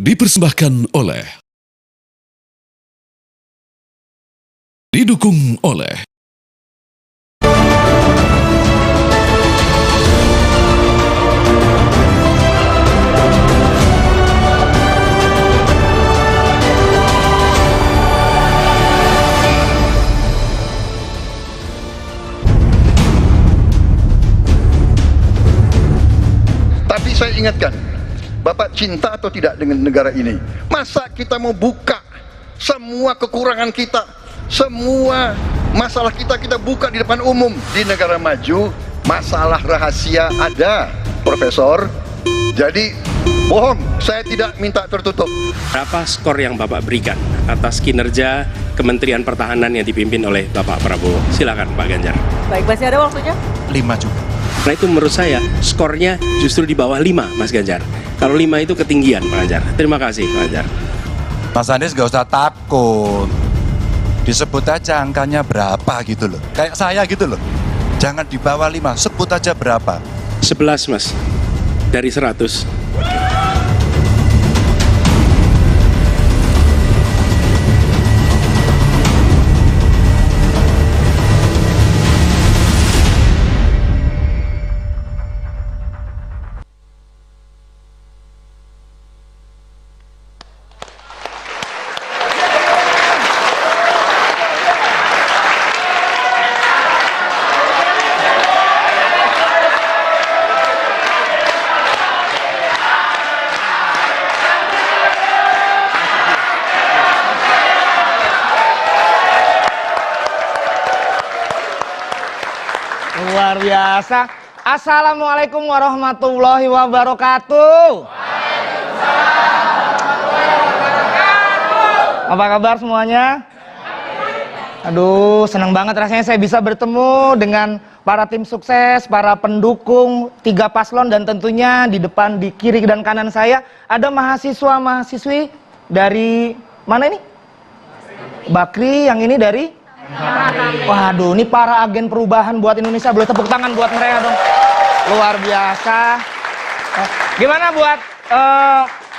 Dipersembahkan oleh, didukung oleh Tapi saya ingatkan, Bapak cinta atau tidak dengan negara ini? Masa kita mau buka semua kekurangan kita, semua masalah kita buka di depan umum? Di negara maju, masalah rahasia ada, Profesor. Jadi, bohong, saya tidak minta tertutup. Berapa skor yang Bapak berikan atas kinerja Kementerian Pertahanan yang dipimpin oleh Bapak Prabowo? Silakan Pak Ganjar. Baik, masih ada waktunya? 5 juga. Nah itu menurut saya skornya justru di bawah 5 Mas Ganjar. Kalau 5 itu ketinggian Pak Ganjar. Terima kasih Pak Ganjar. Mas Anies gak usah takut. Disebut aja angkanya berapa gitu loh. Kayak saya gitu loh. Jangan di bawah 5, sebut aja berapa. 11 Mas, dari 100. Luar biasa. Assalamualaikum warahmatullahi wabarakatuh. Apa kabar semuanya? Aduh, senang banget rasanya saya bisa bertemu dengan para tim sukses, para pendukung, 3 paslon, dan tentunya di depan, di kiri dan kanan saya ada mahasiswa-mahasiswi dari mana ini? Bakri, yang ini dari? Waduh, ini para agen perubahan buat Indonesia. Boleh tepuk tangan buat mereka dong. Luar biasa. Gimana buat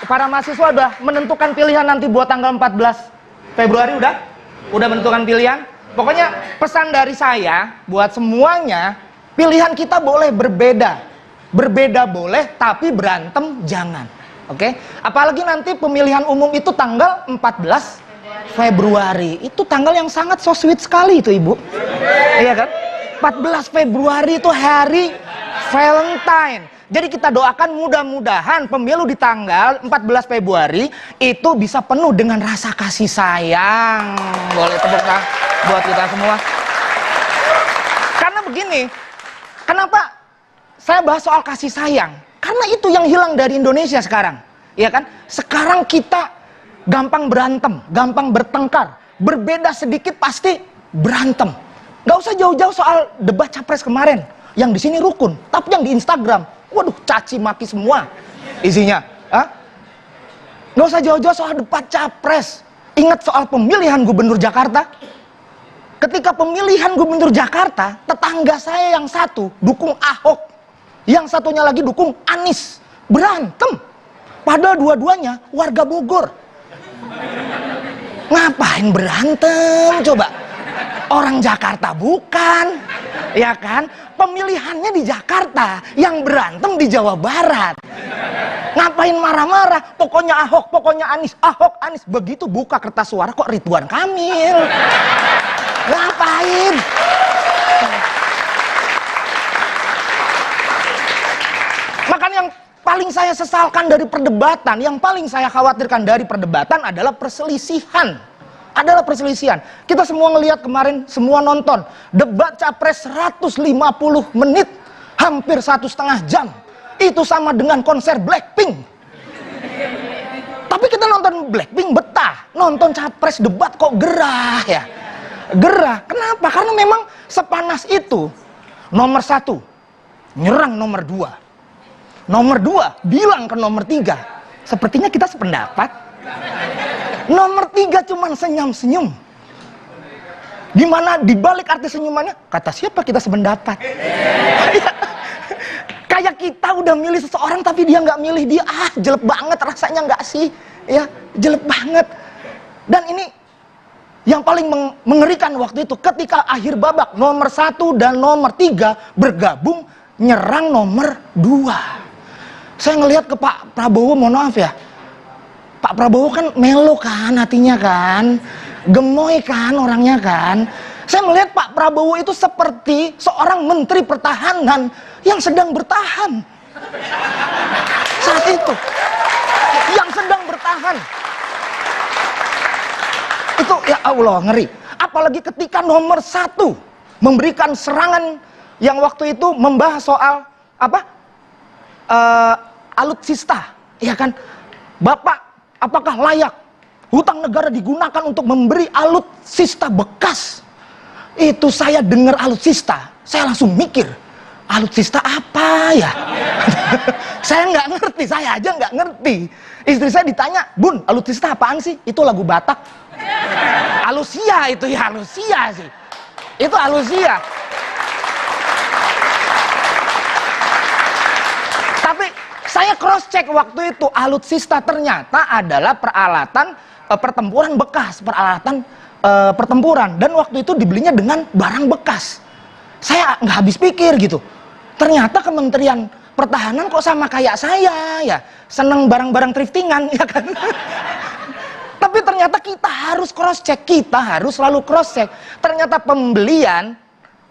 para mahasiswa udah menentukan pilihan nanti buat tanggal 14 Februari udah? Udah menentukan pilihan? Pokoknya pesan dari saya buat semuanya, pilihan kita boleh berbeda. Berbeda boleh, tapi berantem jangan. Oke? Apalagi nanti pemilihan umum itu tanggal 14 Februari. Itu tanggal yang sangat so sweet sekali itu Ibu. Iya kan? 14 Februari itu hari Valentine. Jadi kita doakan mudah-mudahan pemilu di tanggal 14 Februari itu bisa penuh dengan rasa kasih sayang. Boleh tepuk tangan buat kita semua. Karena begini, kenapa saya bahas soal kasih sayang? Karena itu yang hilang dari Indonesia sekarang. Iya kan? Sekarang kita gampang berantem, gampang bertengkar, berbeda sedikit pasti berantem. Gak usah jauh-jauh soal debat capres kemarin, yang di sini rukun, tapi yang di Instagram, waduh, caci maki semua isinya. Gak usah jauh-jauh soal debat capres. Ingat soal pemilihan gubernur Jakarta. Ketika pemilihan gubernur Jakarta, tetangga saya yang satu dukung Ahok, yang satunya lagi dukung Anies, berantem. Padahal dua-duanya warga Bogor. Ngapain berantem coba? Orang Jakarta bukan, ya kan? Pemilihannya di Jakarta, yang berantem di Jawa Barat. Ngapain marah-marah? Pokoknya Ahok, pokoknya Anies, Ahok, Anies. Begitu buka kertas suara kok Ridwan Kamil. Ngapain? Makanya yang paling saya sesalkan dari perdebatan, yang paling saya khawatirkan dari perdebatan adalah perselisihan. Kita semua ngelihat kemarin, semua nonton debat capres 150 menit, hampir 1,5 jam. Itu sama dengan konser Blackpink. Tapi kita nonton Blackpink betah, nonton capres debat kok gerah ya. Gerah, kenapa? Karena memang sepanas itu. Nomor 1 nyerang nomor 2. Nomor 2 bilang ke nomor 3, sepertinya kita sependapat. Nomor 3 cuman senyum-senyum. Dimana dibalik arti senyumannya, kata siapa kita sependapat. Kayak kita udah milih seseorang tapi dia nggak milih dia. Jelek banget rasanya nggak sih? ya jelek banget. Dan ini yang paling mengerikan waktu itu ketika akhir babak nomor 1 dan nomor 3 bergabung nyerang nomor 2. Saya ngelihat ke Pak Prabowo, mohon maaf ya, Pak Prabowo kan melo kan hatinya kan, gemoy kan orangnya kan. Saya melihat Pak Prabowo itu seperti seorang menteri pertahanan yang sedang bertahan. Saat itu, yang sedang bertahan. Itu ya Allah ngeri. Apalagi ketika nomor 1 memberikan serangan yang waktu itu membahas soal apa? Alutsista, ya kan? Bapak, apakah layak hutang negara digunakan untuk memberi alutsista bekas? Itu saya dengar alutsista, saya langsung mikir, alutsista apa ya? Saya nggak ngerti, saya aja nggak ngerti. Istri saya ditanya, Bun, alutsista apaan sih? Itu lagu Batak. Alusia itu ya, alusia sih. Itu alusia. Tapi saya cross check waktu itu, alutsista ternyata adalah peralatan pertempuran bekas, peralatan pertempuran, dan waktu itu dibelinya dengan barang bekas. Saya nggak habis pikir gitu. Ternyata Kementerian Pertahanan kok sama kayak saya ya, seneng barang-barang thriftingan ya kan. Tapi ternyata kita harus cross check, kita harus selalu cross check. Ternyata pembelian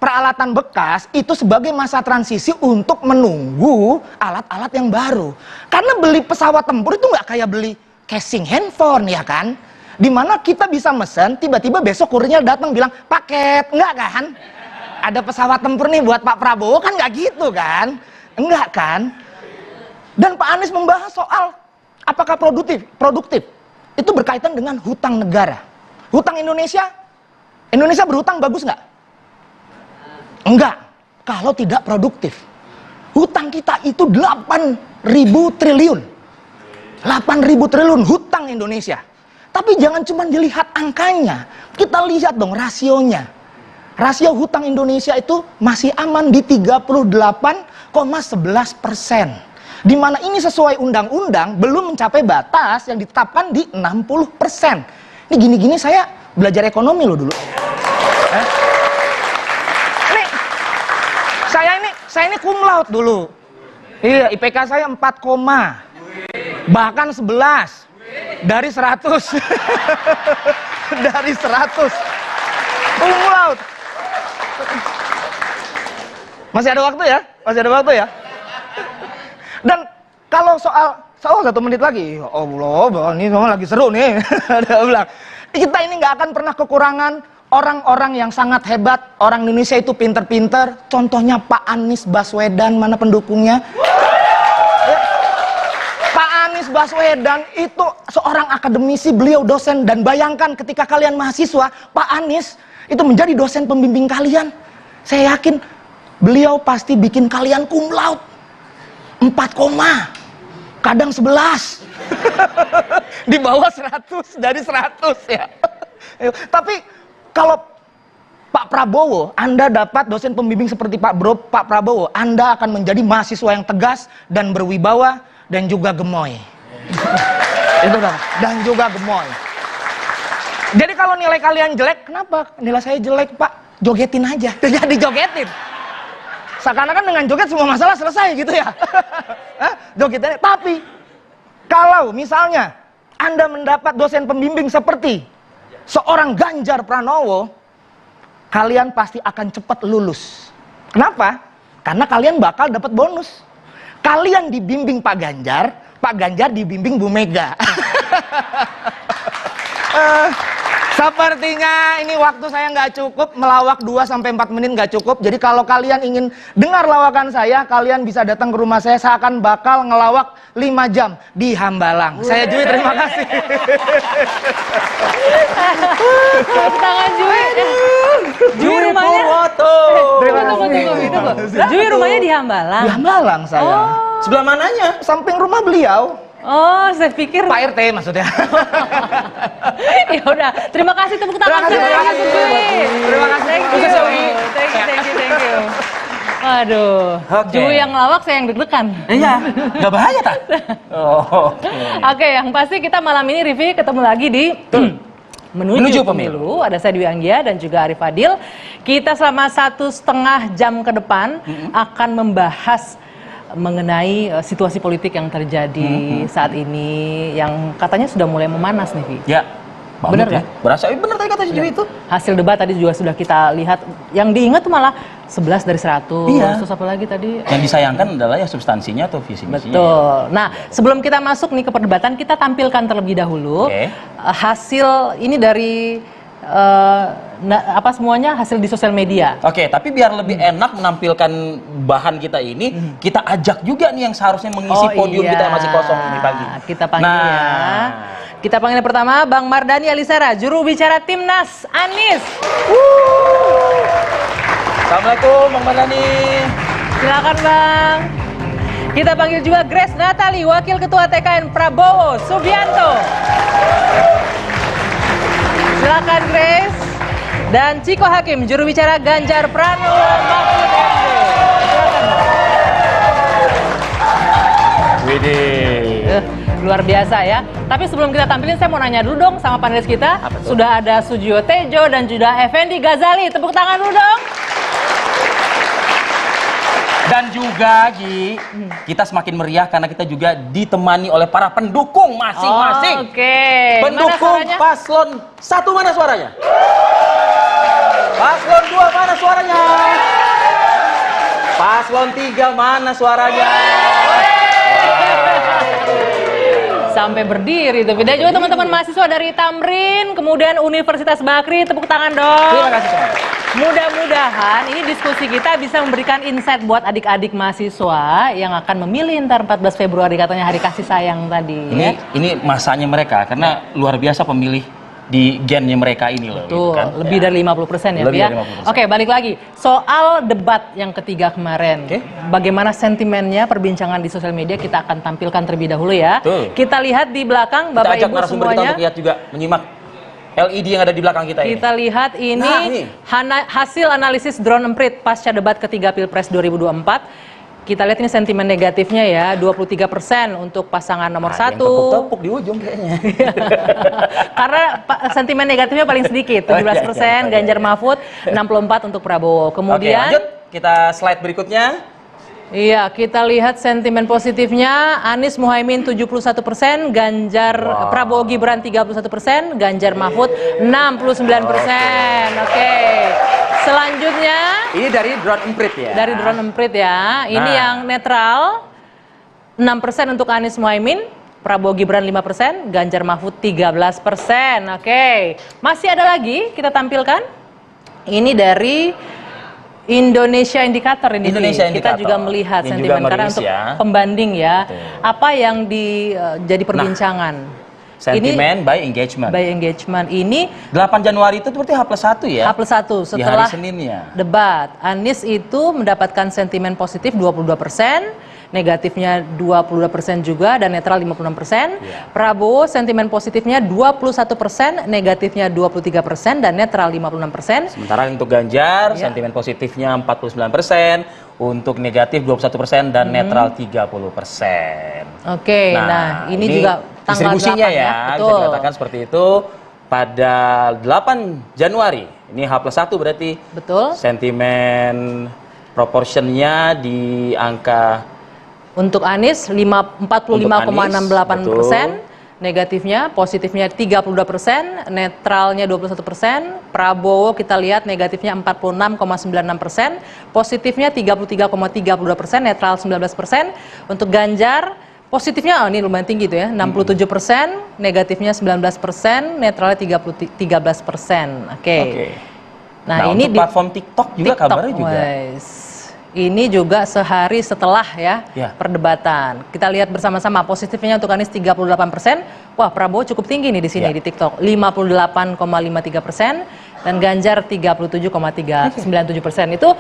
peralatan bekas itu sebagai masa transisi untuk menunggu alat-alat yang baru. Karena beli pesawat tempur itu nggak kayak beli casing handphone ya kan. Dimana kita bisa mesen, tiba-tiba besok kurirnya datang bilang paket, enggak kan? Ada pesawat tempur nih buat Pak Prabowo, kan nggak gitu kan? Enggak kan? Dan Pak Anies membahas soal apakah produktif. Itu berkaitan dengan hutang negara. Hutang Indonesia berhutang bagus nggak? Enggak, kalau tidak produktif. Hutang kita itu 8.000 triliun. 8.000 triliun hutang Indonesia. Tapi jangan cuma dilihat angkanya, kita lihat dong rasionya. Rasio hutang Indonesia itu masih aman di 38,11%. Di mana ini sesuai undang-undang belum mencapai batas yang ditetapkan di 60%. Ini gini-gini saya belajar ekonomi loh dulu. Nih, saya ini cum laude dulu. Iya, IPK saya 4, bahkan 11. Dari 100. Dari 100. Cum laude. Masih ada waktu ya? Masih ada waktu ya? Dan kalau soal 1 menit lagi, ya Allah, ini memang lagi seru nih. Ada bilang, kita ini nggak akan pernah kekurangan orang-orang yang sangat hebat. Orang Indonesia itu pinter-pinter. Contohnya Pak Anies Baswedan, mana pendukungnya? Pak Anies Baswedan itu seorang akademisi, beliau dosen. Dan bayangkan ketika kalian mahasiswa, Pak Anies itu menjadi dosen pembimbing kalian. Saya yakin beliau pasti bikin kalian cum laude. 4, kadang 11. Di bawah 100, dari 100 ya. Tapi kalau Pak Prabowo, Anda dapat dosen pembimbing seperti Pak Prabowo, Anda akan menjadi mahasiswa yang tegas dan berwibawa dan juga gemoy. Itu kan, dan juga gemoy. Jadi kalau nilai kalian jelek, kenapa nilai saya jelek, Pak? Jogetin aja, jadi jogetin. Seakan-akan dengan joget semua masalah selesai gitu ya. Jogetin. Tapi kalau misalnya Anda mendapat dosen pembimbing seperti seorang Ganjar Pranowo, kalian pasti akan cepat lulus. Kenapa? Karena kalian bakal dapat bonus. Kalian dibimbing Pak Ganjar dibimbing Bu Mega. Sepertinya ini waktu saya nggak cukup, melawak 2-4 menit nggak cukup. Jadi kalau kalian ingin dengar lawakan saya, kalian bisa datang ke rumah saya akan bakal ngelawak 5 jam di Hambalang. Saya Jui, terima kasih. Tangan Jui. Jui rumahnya. Terima kasih. Jui rumahnya di Hambalang. Di Hambalang saya. Oh. Sebelah mananya? Samping rumah beliau. Oh, saya pikir Pak RT maksudnya. Ya udah, terima kasih, tepuk tangan. Terima kasih. Jui. Terima kasih. Thank you. Thank you. Waduh, Oke. Ju yang lawak, saya yang deg-degan. Iya, nggak bahaya tak? Oh, oke. Oke, yang pasti kita malam ini Rivi ketemu lagi di Menuju Pemilu. Ada saya Dwi Anggia dan juga Arif Fadil. Kita selama 1,5 jam ke depan akan membahas mengenai situasi politik yang terjadi saat ini yang katanya sudah mulai memanas nih, Vi. Ya, Bener banget ya. Berasa, bener tadi kata Ju itu. Hasil debat tadi juga sudah kita lihat. Yang diingat tuh malah 11 dari 100. Iya. Terus apa lagi tadi? Yang disayangkan adalah ya substansinya atau visi misinya. Betul. Nah, sebelum kita masuk nih ke perdebatan, kita tampilkan terlebih dahulu Oke. hasil ini dari semuanya hasil di sosial media. Oke, tapi biar lebih enak menampilkan bahan kita ini, kita ajak juga nih yang seharusnya mengisi podium kita yang masih kosong ini pagi. Kita panggil ya. Kita panggil yang pertama Bang Mardhani Alisera, juru bicara Timnas Anies. Assalamualaikum Bang Mardhani. Silakan Bang. Kita panggil juga Grace Natali, Wakil Ketua TKN Prabowo Subianto. Silakan Grace. Dan Ciko Hakim, juru bicara Ganjar Pranowo Mahfud MD. Silakan. Widih. Luar biasa ya. Tapi sebelum kita tampilin, saya mau nanya dulu dong sama panelis kita. Sudah ada Sujiwo Tejo dan juga Effendi Ghazali. Tepuk tangan dulu dong. Dan juga Gi, kita semakin meriah karena kita juga ditemani oleh para pendukung masing-masing. Oke. Pendukung Mana suaranya? paslon 1 mana suaranya? Paslon 2 mana suaranya? Paslon 3 mana suaranya? Sampai berdiri tuh. Dan juga teman-teman mahasiswa dari Tamrin, kemudian Universitas Bakri, tepuk tangan dong. Terima kasih semua. Mudah-mudahan ini diskusi kita bisa memberikan insight buat adik-adik mahasiswa yang akan memilih ntar 14 Februari katanya hari kasih sayang tadi. Ini masanya mereka karena luar biasa pemilih di gennya mereka ini loh. Tuh, gitu kan. lebih dari 50% ya, Lebih Pia? dari 50%. Oke, balik lagi. Soal debat yang ketiga kemarin. Oke. Bagaimana sentimennya, perbincangan di sosial media kita akan tampilkan terlebih dahulu ya. Betul. Kita lihat di belakang Kita Bapak ajak Ibu narasumber kita semuanya. untuk lihat juga, menyimak LED yang ada di belakang kita ini. Kita lihat ini, Nah, ini. hasil analisis drone emprit pasca debat ketiga Pilpres 2024. Kita lihat ini sentimen negatifnya ya, 23% untuk pasangan nomor Ada yang 1. tepuk-tepuk di ujung kayaknya. Karena sentimen negatifnya paling sedikit, 17%, Ganjar Mahfud, 64 untuk Prabowo. Oke, Kemudian, lanjut. Kita slide berikutnya. iya, kita lihat sentimen positifnya, Anies Muhaimin 71%, Prabowo Gibran 31%, Ganjar Mahfud 69%. Oke. Selanjutnya, Ini dari drone emprit ya. dari drone emprit ya, ini Nah. yang netral, 6% untuk Anies Muhaimin, Prabowo Gibran 5%, Ganjar Mahfud 13%. Oke, masih ada lagi kita tampilkan. Ini dari Indonesia Indikator ini. Indonesia Kita Indikator. juga melihat Yang sentimen juga karena merilis untuk ya. pembanding ya. Betul. Apa yang jadi perbincangan? Sentimen by engagement. By engagement ini 8 Januari itu berarti H+1 ya? H+1 Di setelah hari Seninnya. debat. Anies itu mendapatkan sentimen positif 22%, negatifnya 22% juga, dan netral 56%. Iya. Prabowo sentimen positifnya 21%, negatifnya 23%, dan netral 56%. Sementara untuk Ganjar, Ya. sentimen positifnya 49%, untuk negatif 21% dan netral 30%. Oke, nah ini juga tanggal distribusinya 8 ya, betul. bisa dikatakan seperti itu. Pada 8 Januari, ini H+1 berarti. Betul. Sentimen proportionnya di angka Untuk Anies 45,68%, negatifnya, positifnya 32%, netralnya 21%. Prabowo kita lihat negatifnya 46,96%, positifnya 33,32%, netral 19%. Untuk Ganjar positifnya ini lumayan tinggi tuh ya, 67%, negatifnya 19%, netralnya 13%. Oke. Nah, ini untuk platform TikTok juga kabarnya juga. Ini juga sehari setelah ya, Ya. perdebatan. Kita lihat bersama-sama positifnya untuk Anies 38%. Wah, Prabowo cukup tinggi nih di sini Ya. di TikTok, 58,53% dan Ganjar 37,97%. Itu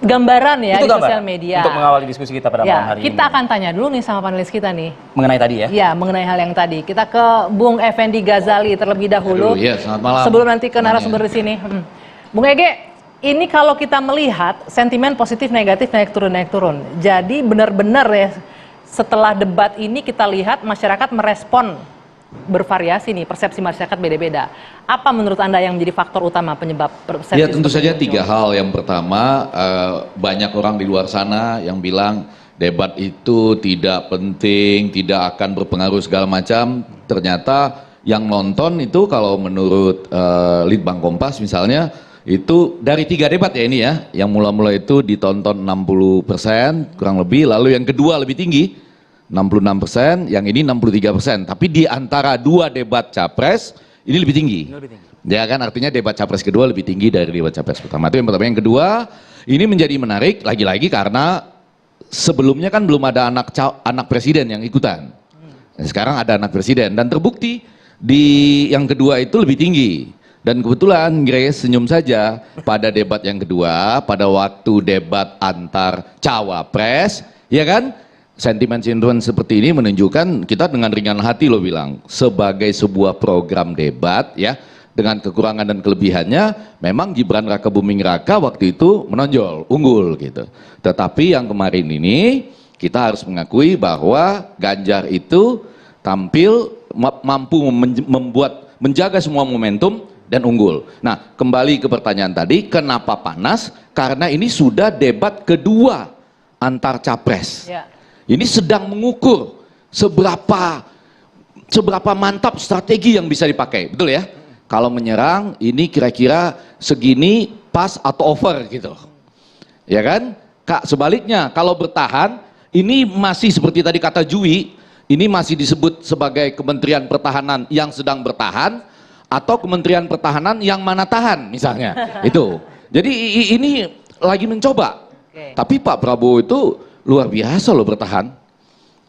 gambaran ya Itu di gambaran sosial media. untuk mengawali diskusi kita pada malam Ya, hari kita ini. akan tanya dulu nih sama panelis kita nih. Mengenai tadi ya. Ya, mengenai hal yang tadi. Kita ke Bung Effendi Ghazali terlebih dahulu. Aduh, iya, selamat malam. Sebelum nanti ke narasumber di sini. Bung Ege, ini kalau kita melihat sentimen positif negatif naik turun. Jadi benar-benar ya setelah debat ini kita lihat masyarakat merespon bervariasi nih, persepsi masyarakat beda-beda. Apa menurut Anda yang menjadi faktor utama penyebab persepsi? Ya tentu saja 3 hal. Yang pertama, banyak orang di luar sana yang bilang debat itu tidak penting, tidak akan berpengaruh segala macam. Ternyata yang nonton itu kalau menurut Litbang Kompas misalnya, itu dari 3 debat ya ini ya, yang mula-mula itu ditonton 60% kurang lebih, lalu yang kedua lebih tinggi 66%, yang ini 63%. Tapi di antara 2 debat capres ini lebih tinggi. Ya kan, artinya debat capres kedua lebih tinggi dari debat capres pertama. Itu yang pertama. Yang kedua, ini menjadi menarik lagi-lagi karena sebelumnya kan belum ada anak presiden yang ikutan. Sekarang ada anak presiden dan terbukti di yang kedua itu lebih tinggi. Dan kebetulan Grace senyum saja pada debat yang kedua, pada waktu debat antar cawapres, ya kan? Sentimen-sentimen seperti ini menunjukkan kita dengan ringan hati loh bilang, sebagai sebuah program debat ya, dengan kekurangan dan kelebihannya, memang Gibran Raka Buming Raka waktu itu menonjol, unggul gitu. Tetapi yang kemarin ini kita harus mengakui bahwa Ganjar itu tampil mampu menjaga semua momentum dan unggul. Nah, kembali ke pertanyaan tadi, kenapa panas? Karena ini sudah debat kedua antar capres. Ya. Ini sedang mengukur seberapa mantap strategi yang bisa dipakai, betul ya? Kalau menyerang ini kira-kira segini pas atau over gitu, ya kan? Kak, sebaliknya kalau bertahan ini masih seperti tadi kata Jui, ini masih disebut sebagai Kementerian Pertahanan yang sedang bertahan atau Kementerian Pertahanan yang mana tahan misalnya, itu. Jadi ini lagi mencoba. Tapi Pak Prabowo itu luar biasa loh bertahan,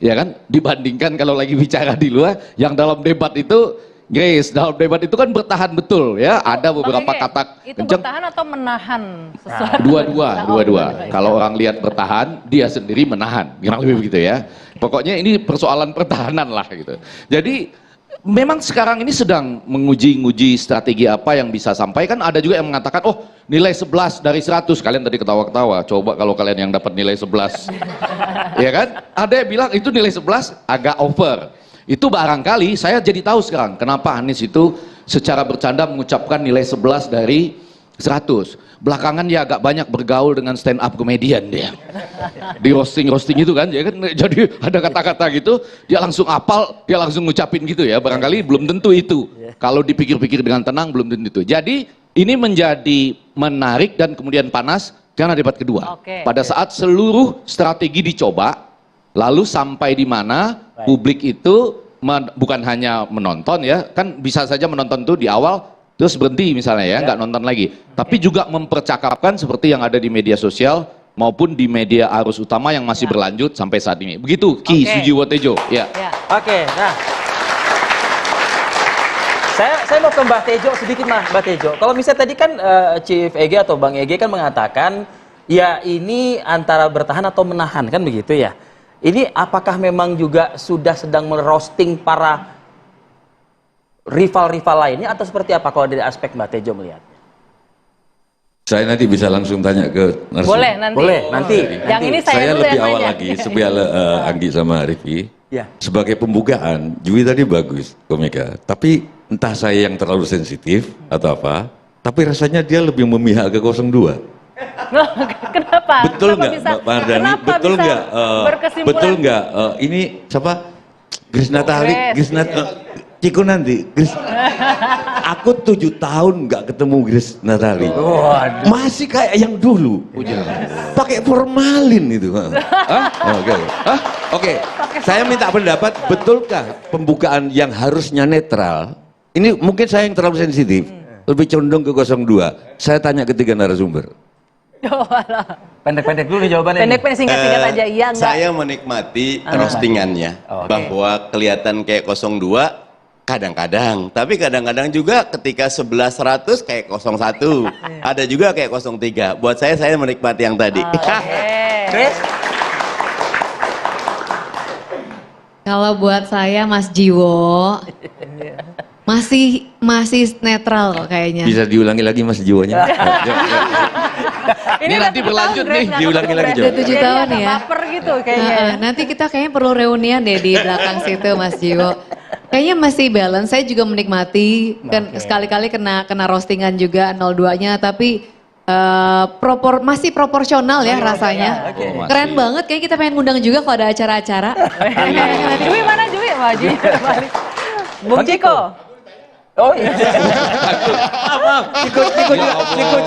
ya kan, dibandingkan kalau lagi bicara di luar, yang dalam debat itu, Grace, dalam debat itu kan bertahan betul ya, ada beberapa kata itu kenceng. Bertahan atau menahan sesuatu? Dua-dua. Kalau orang lihat bertahan, dia sendiri menahan, kurang lebih begitu ya. Pokoknya ini persoalan pertahanan lah gitu. Jadi memang sekarang ini sedang menguji strategi apa yang bisa sampai. Kan ada juga yang mengatakan, oh nilai 11 dari 100, kalian tadi ketawa-ketawa, coba kalau kalian yang dapat nilai 11 ya kan, ada yang bilang itu nilai 11 agak over. Itu barangkali saya jadi tahu sekarang kenapa Anies itu secara bercanda mengucapkan nilai 11 dari 100. Belakangan dia agak banyak bergaul dengan stand up komedian dia. Di roasting itu kan, ya kan, jadi ada kata-kata gitu, dia langsung hafal, dia langsung ngucapin gitu ya. Barangkali belum tentu itu. Kalau dipikir-pikir dengan tenang belum tentu itu. Jadi ini menjadi menarik dan kemudian panas karena debat kedua. Pada saat seluruh strategi dicoba, lalu sampai di mana publik itu bukan hanya menonton ya, kan bisa saja menonton tuh di awal terus berhenti misalnya ya, nggak nonton lagi. Tapi juga mempercakapkan seperti yang ada di media sosial maupun di media arus utama yang masih berlanjut sampai saat ini. Begitu Ki Sujiwo Tejo. Ya. Oke, nah. Saya mau ke Mbak Tejo sedikit Mbak Tejo. Kalau misalnya tadi kan Chief Ege atau Bang Ege kan mengatakan ya ini antara bertahan atau menahan kan begitu ya. Ini apakah memang juga sudah sedang merosting para rival-rival lainnya atau seperti apa kalau dari aspek Mbak Tejo melihat? Saya nanti bisa langsung tanya ke narasumber. Boleh nanti. Boleh nanti. Yang ini saya dulu lebih yang awal nanya. lagi sebelum Anggi sama Rifi. Ya. Sebagai pembukaan, Jui tadi bagus, Komika. Tapi entah saya yang terlalu sensitif atau apa, tapi rasanya dia lebih memihak ke 02. Kenapa? Betul nggak, Mbak Mardhani? Betul nggak? Betul nggak? Ini siapa? Grace Natali, Ciko nanti. Aku 7 tahun nggak ketemu Grace Natali. Masih kayak yang dulu. Pakai formalin itu. Oke. Saya minta pendapat, betulkah pembukaan yang harusnya netral? Ini mungkin saya yang terlalu sensitif. Lebih condong ke 02. Saya tanya ketiga narasumber. Pendek-pendek dulu nih jawabannya. Pendek-pendek singkat-singkat aja. Iya enggak? Saya menikmati roastingannya. Bahwa kelihatan kayak 02 kadang-kadang, tapi kadang-kadang juga ketika 1100 kayak 01. Ada juga kayak 03. Buat saya menikmati yang tadi. Chris? Kalau buat saya Mas Jiwo, Masih netral kok kayaknya. Bisa diulangi lagi Mas Jiwonya. Ini nanti berlanjut nih, diulangi lagi Udah 7 tahun ya. Baper gitu kayaknya. Nanti kita kayaknya perlu reunian deh di belakang situ Mas Jiwo. Kayaknya masih balance, saya juga menikmati, kan sekali-kali kena roastingan juga 02-nya, tapi masih proporsional ya rasanya. Keren banget, kayaknya kita pengen ngundang juga kalau ada acara-acara. Jui mana Jui? Wah, Jui balik. Bung Ciko. Oh iya.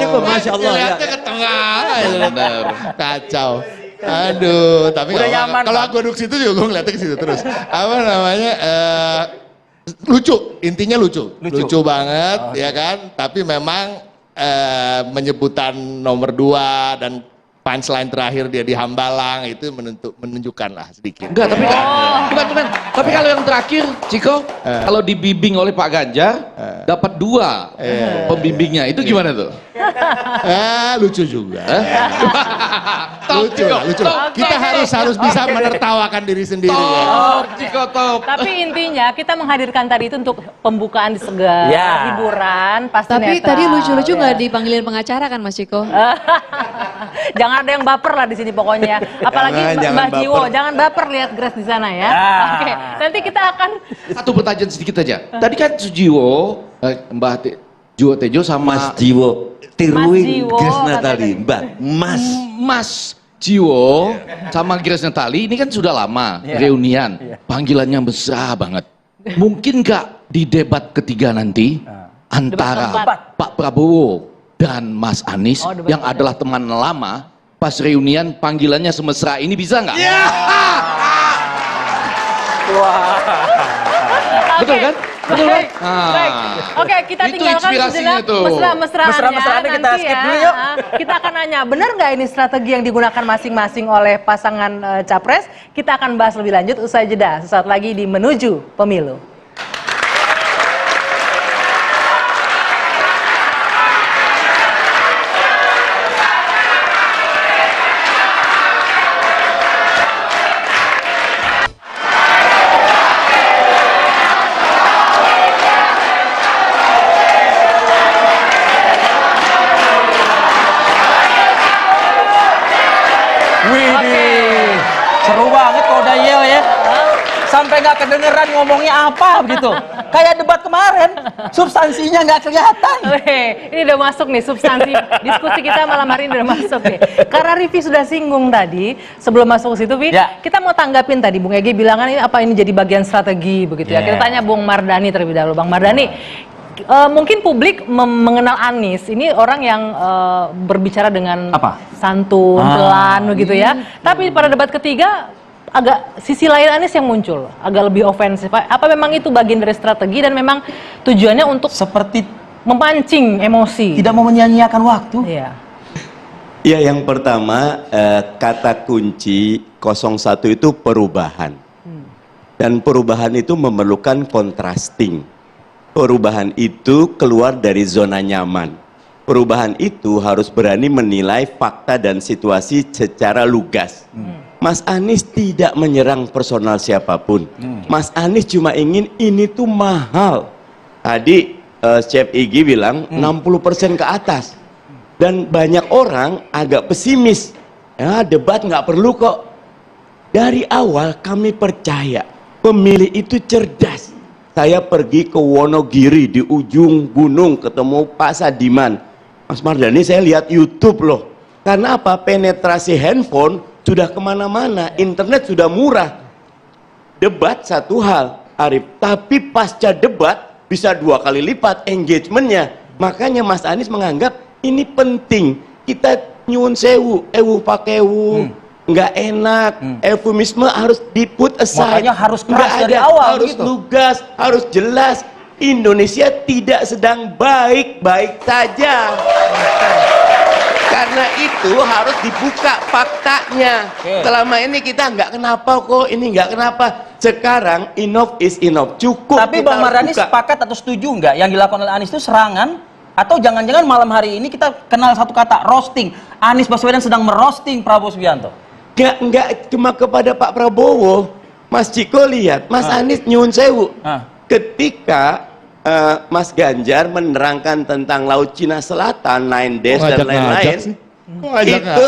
Ciko, Masya Allah. Ya. Lihatnya ke tengah. Benar. Kacau. Aduh, tapi Udah nyaman, kalau aku duduk situ juga gue ngeliatnya ke situ terus. Apa namanya? Lucu, intinya lucu banget, ya kan? Tapi memang menyebutan nomor 2 dan punchline terakhir dia di Hambalang itu menunjukkan lah sedikit. Enggak, tapi bukan. Tapi kalau yang terakhir, Ciko, kalau dibimbing oleh Pak Ganjar, dapat 2 pembimbingnya. Itu gimana tuh? Lucu juga. Lucu. Kita harus bisa menertawakan diri sendiri. Ciko top. Tapi intinya kita menghadirkan tadi itu untuk pembukaan di segala hiburan, pasti Tapi netral. tadi lucu-lucu nggak dipanggilin pengacara kan Mas Ciko? Jangan ada yang baper lah di sini pokoknya. Apalagi Jangan Mbak Jiwo, baper. jangan baper lihat Grace di sana ya. Oke, nanti kita akan Satu pertanyaan sedikit aja. Tadi kan Sujiwo, Mbak Jiwo Tejo sama Mas Jiwo, tiruin Jiwo, Grace kata Natali, tadi. Mbak. Mas Jiwo sama Grace Natali ini kan sudah lama reunian. Panggilannya besar banget. Mungkin nggak di debat ketiga nanti antara Pak Prabowo dan Mas Anies yang adalah teman lama, pas reunian panggilannya semesra ini bisa nggak? Betul kan? Betul kan? Baik. Oke, kita Itu tinggalkan inspirasinya sejenak tuh. mesra-mesraannya. kita Nanti skip ya, dulu yuk. kita akan nanya, benar nggak ini strategi yang digunakan masing-masing oleh pasangan capres? Kita akan bahas lebih lanjut usai jeda. Sesaat lagi di Menuju Pemilu. Widih, seru banget kok udah yel ya. Sampai nggak kedengeran ngomongnya apa begitu. Kayak debat kemarin, substansinya nggak kelihatan. Ini udah masuk nih substansi diskusi kita malam hari ini udah masuk nih. Karena Rivi sudah singgung tadi sebelum masuk ke situ, Vi, kita mau tanggapin tadi Bung Egi bilang ini apa ini jadi bagian strategi begitu ya. Kita tanya Bung Mardhani terlebih dahulu. Bang Mardhani, mungkin publik mengenal Anies ini orang yang berbicara dengan santun, pelan begitu ya. Tapi pada debat ketiga agak sisi lain Anies yang muncul, agak lebih ofensif. Apa memang itu bagian dari strategi dan memang tujuannya untuk seperti memancing emosi? Tidak mau menyia-nyiakan waktu. Iya. Ya, yang pertama kata kunci 01 itu perubahan. Dan perubahan itu memerlukan contrasting. Perubahan itu keluar dari zona nyaman. Perubahan itu harus berani menilai fakta dan situasi secara lugas. Mas Anies tidak menyerang personal siapapun. Mas Anies cuma ingin ini tuh mahal. Tadi Chef Igi bilang 60% ke atas. Dan banyak orang agak pesimis. Ya, debat nggak perlu kok. Dari awal kami percaya pemilih itu cerdas. Saya pergi ke Wonogiri di ujung gunung ketemu Pak Sadiman. Mas Mardhani, saya lihat YouTube loh. Karena apa? Penetrasi handphone sudah kemana-mana, internet sudah murah. Debat satu hal, Arif, tapi pasca debat bisa 2 kali lipat engagementnya. Makanya Mas Anies menganggap ini penting. Kita nyuwun sewu, pakewu, nggak enak, eufemisme harus di-put aside. Makanya harus keras Nggak dari ada, awal harus gitu. lugas, harus jelas. Indonesia tidak sedang baik-baik saja. Karena itu harus dibuka faktanya. Selama ini kita nggak kenapa kok, ini nggak kenapa. Sekarang enough is enough. Cukup. Tapi kita Bang harus Mardhani buka. sepakat atau setuju nggak yang dilakukan oleh Anies itu serangan? Atau jangan-jangan malam hari ini kita kenal satu kata, roasting. Anies Baswedan sedang merosting Prabowo Subianto. Nggak cuma kepada Pak Prabowo. Mas Ciko lihat, Mas Anies nyuwun sewu. Ketika Mas Ganjar menerangkan tentang Laut Cina Selatan, 9 Days dan lain-lain, itu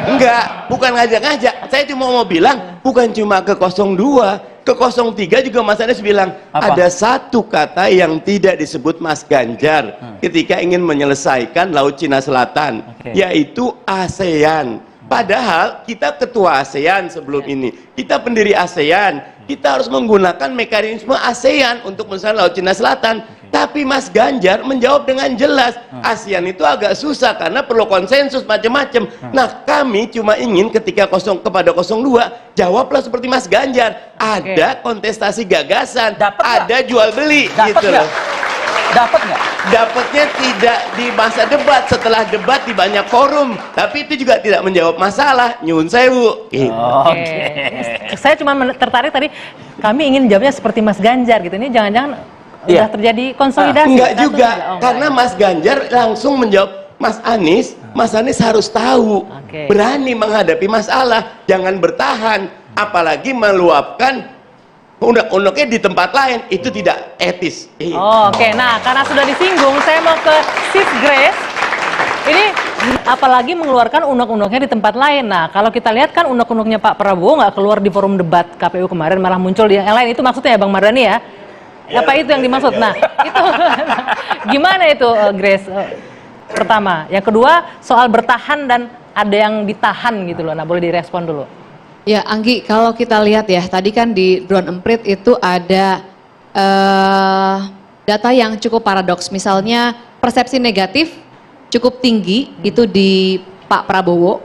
enggak, bukan ngajak-ngajak. Saya cuma mau bilang, bukan cuma ke 02, ke 03 juga Mas Anies bilang, ada satu kata yang tidak disebut Mas Ganjar ketika ingin menyelesaikan Laut Cina Selatan, yaitu ASEAN. Padahal kita ketua ASEAN sebelum ini, kita pendiri ASEAN, kita harus menggunakan mekanisme ASEAN untuk menyelesaikan Laut Cina Selatan. Tapi Mas Ganjar menjawab dengan jelas, ASEAN itu agak susah karena perlu konsensus macam-macam. Nah, kami cuma ingin ketika kepada 02, jawablah seperti Mas Ganjar. Ada kontestasi gagasan, ada jual beli, gitu loh. Dapat nggak? Dapatnya tidak di masa debat, setelah debat di banyak forum, tapi itu juga tidak menjawab masalah. Nyun sewu. Saya cuma tertarik tadi, kami ingin jawabnya seperti Mas Ganjar gitu. Ini jangan-jangan udah terjadi konsolidasi? Enggak juga, karena Mas Ganjar langsung menjawab Mas Anies. Mas Anies harus tahu, berani menghadapi masalah, jangan bertahan, apalagi meluapkan undang-undangnya di tempat lain, itu tidak etis. Oke, nah karena sudah disinggung, saya mau ke Sis Grace. Ini apalagi mengeluarkan undang-undangnya di tempat lain. Nah, kalau kita lihat kan undang-undangnya Pak Prabowo nggak keluar di forum debat KPU kemarin, malah muncul di yang lain. Itu maksudnya ya Bang Mardhani ya? Apa itu yang dimaksud? Nah, itu gimana itu Grace? Pertama, yang kedua soal bertahan dan ada yang ditahan gitu loh. Nah, boleh direspon dulu. Ya, Anggi, kalau kita lihat ya, tadi kan di drone emprit itu ada data yang cukup paradoks. Misalnya persepsi negatif cukup tinggi itu di Pak Prabowo,